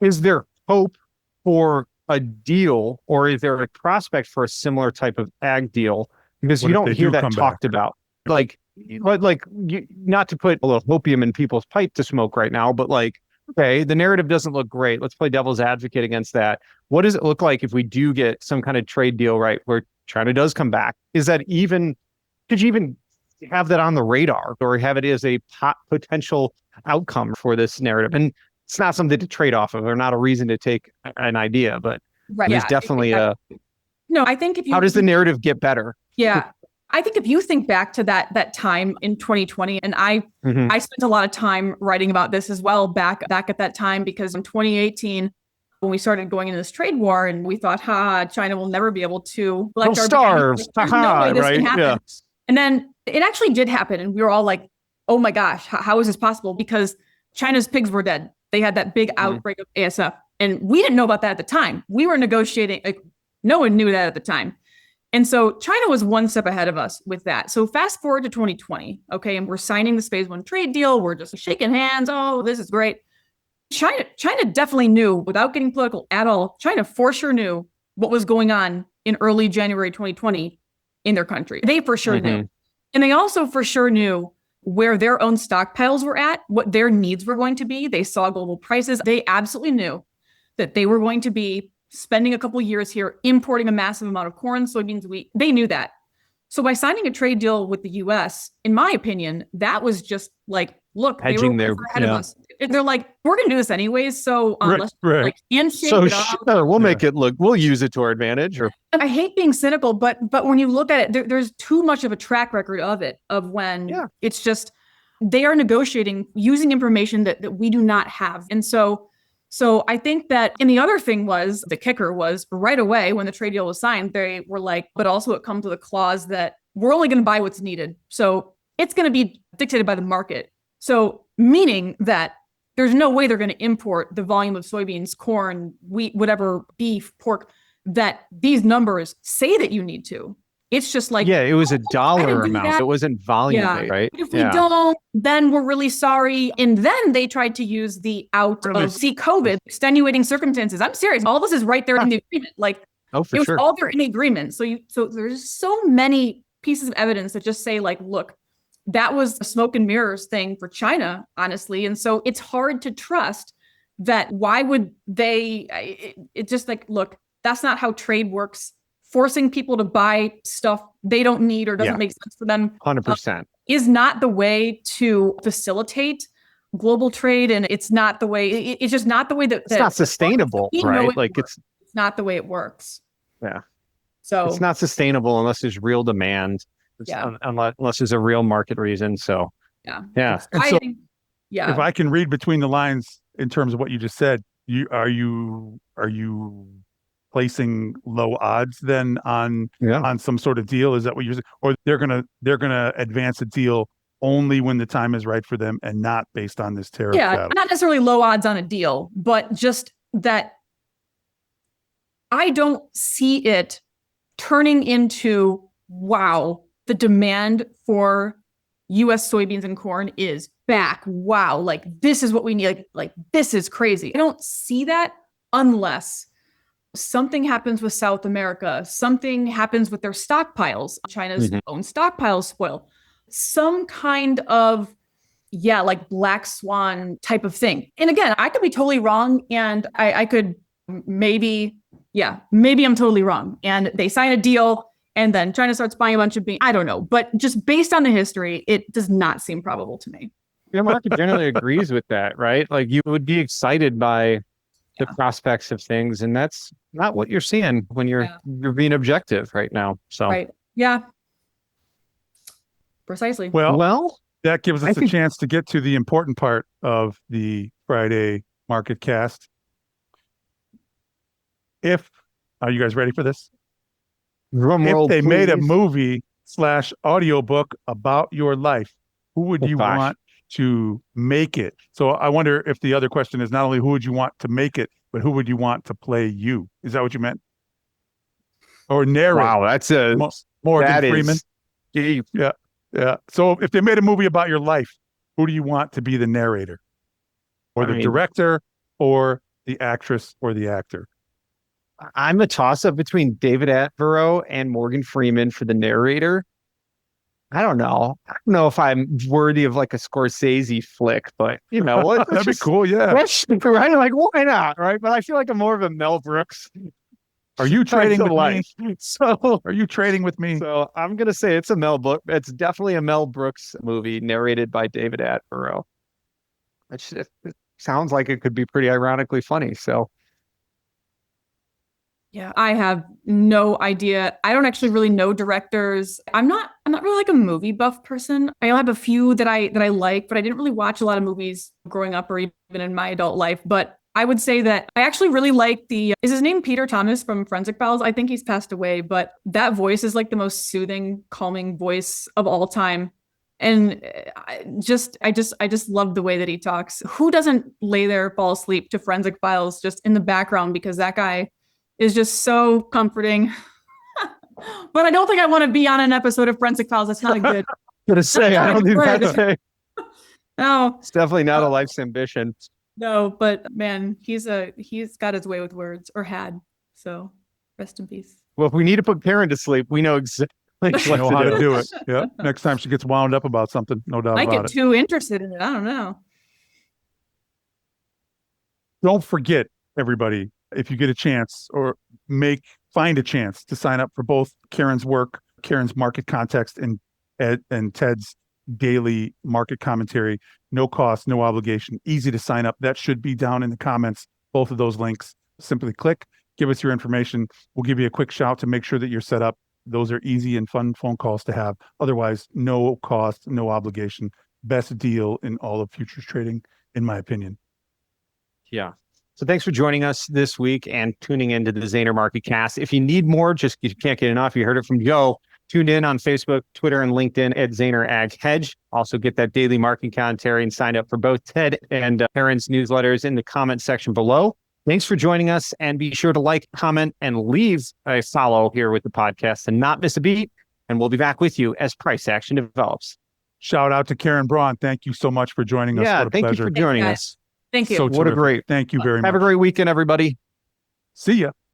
is there hope for a deal, or is there a prospect for a similar type of ag deal? Because you don't hear that talked about. Like not to put a little opium in people's pipe to smoke right now, but like, okay, the narrative doesn't look great. Let's play devil's advocate against that. What does it look like if we do get some kind of trade deal, right, where China does come back? Is that even, could you even have that on the radar or have it as a potential outcome for this narrative? And it's not something to trade off of or not a reason to take an idea, but there's definitely I think if you, how does the narrative get better? Yeah. I think if you think back to that time in 2020, and I spent a lot of time writing about this as well back at that time, because in 2018, when we started going into this trade war and we thought, China will never be able to collect our starve. There's no way this can happen. Yeah. And then it actually did happen. And we were all like, oh my gosh, how is this possible? Because China's pigs were dead. They had that big outbreak of ASF. And we didn't know about that at the time. We were negotiating, like no one knew that at the time. And so China was one step ahead of us with that. So fast forward to 2020, okay, and we're signing the phase one trade deal. We're just shaking hands. Oh, this is great. China definitely knew, without getting political at all, China for sure knew what was going on in early January 2020 in their country. They for sure knew. And they also for sure knew where their own stockpiles were at, what their needs were going to be. They saw global prices. They absolutely knew that they were going to be spending a couple of years here, importing a massive amount of corn, soybeans, wheat. They knew that. So by signing a trade deal with the US, in my opinion, that was just like, look, hedging they were ahead of us. They're like, we're going to do this anyways. So let's like handshake it up. Sure, we'll make it look, we'll use it to our advantage. Or I hate being cynical, but when you look at it, there's too much of a track record of it, of when it's just, they are negotiating using information that we do not have. And so I think that, and the other thing was, the kicker was right away when the trade deal was signed, they were like, but also it comes with a clause that we're only going to buy what's needed. So it's going to be dictated by the market. So meaning that there's no way they're going to import the volume of soybeans, corn, wheat, whatever, beef, pork, that these numbers say that you need to. It's just like, it was a dollar amount. It wasn't volume, right? If we don't, then we're really sorry. And then they tried to use the COVID extenuating circumstances. I'm serious. All this is right there in the agreement. Like, it was all there in the agreement. So there's so many pieces of evidence that just say, like, look, that was a smoke and mirrors thing for China, honestly. And so it's hard to trust that. Why would they? It's just like, look, that's not how trade works. Forcing people to buy stuff they don't need or doesn't make sense for them 100% is not the way to facilitate global trade. And it's not the way, it's just not the way that it's not sustainable, right? Like it's not the way it works. Yeah. So it's not sustainable unless there's real demand. Unless there's a real market reason. So And so, if I can read between the lines in terms of what you just said, are you placing low odds then on some sort of deal? Is that what you're saying? Or they're gonna advance a deal only when the time is right for them and not based on this tariff battle? Not necessarily low odds on a deal, but just that I don't see it turning into, wow, the demand for US soybeans and corn is back. Wow, like this is what we need. Like this is crazy. I don't see that unless something happens with South America, something happens with their stockpiles, China's own stockpiles spoil, some kind of, like black swan type of thing. And again, I could be totally wrong, and I could maybe I'm totally wrong. And they sign a deal, and then China starts buying a bunch of beans. I don't know. But just based on the history, it does not seem probable to me. The market generally agrees with that, right? Like you would be excited by the prospects of things, and that's not what you're seeing when you're being objective right now. So right. Yeah. Precisely. Well, that gives us a chance to get to the important part of the Friday market cast. Are you guys ready for this? If they made a movie / audiobook about your life, who would you want to make it? So I wonder if the other question is not only who would you want to make it, but who would you want to play you? Is that what you meant? Or narrate? Wow, that's a Morgan Freeman. Deep. Yeah. So if they made a movie about your life, who do you want to be the narrator? Or the director, or the actress, or the actor? I'm a toss-up between David Attenborough and Morgan Freeman for the narrator. I don't know. I don't know if I'm worthy of like a Scorsese flick, but that'd be cool. Yeah. Right? Like, why not? Right. But I feel like I'm more of a Mel Brooks. Are you trading with me? Are you trading with me? So I'm going to say it's it's definitely a Mel Brooks movie narrated by David Attenborough. It sounds like it could be pretty ironically funny. So. Yeah, I have no idea. I don't actually really know directors. I'm not really like a movie buff person. I have a few that I like, but I didn't really watch a lot of movies growing up or even in my adult life. But I would say that I actually really like is his name Peter Thomas from Forensic Files? I think he's passed away, but that voice is like the most soothing, calming voice of all time. And I just love the way that he talks. Who doesn't lay there, fall asleep to Forensic Files just in the background, because that guy is just so comforting. But I don't think I want to be on an episode of Forensic Files. That's not a good. I don't think that's a. No, it's definitely not a life's ambition. No, but man, he's got his way with words, or had. So rest in peace. Well, if we need to put Karen to sleep, we know exactly how to do it. Yeah. Next time she gets wound up about something, no doubt about it. I get too interested in it. I don't know. Don't forget, everybody, if you get a chance, or find a chance to sign up for both Karen's work, Karen's market context, and Ted's daily market commentary. No cost, no obligation, easy to sign up. That should be down in the comments, both of those links. Simply click, give us your information. We'll give you a quick shout to make sure that you're set up. Those are easy and fun phone calls to have. Otherwise, no cost, no obligation. Best deal in all of futures trading, in my opinion. Yeah. So thanks for joining us this week and tuning into the Zaner MarketCast. If you need more, you can't get enough. You heard it from Joe. Tune in on Facebook, Twitter, and LinkedIn at Zaner Ag Hedge. Also get that daily market commentary and sign up for both Ted and Karen's newsletters in the comment section below. Thanks for joining us, and be sure to like, comment, and leave a follow here with the podcast and not miss a beat. And we'll be back with you as price action develops. Shout out to Karen Braun. Thank you so much for joining us. Yeah, thank you for joining us. Thank you. So what a great. Thank you very much. Have a great weekend, everybody. See ya.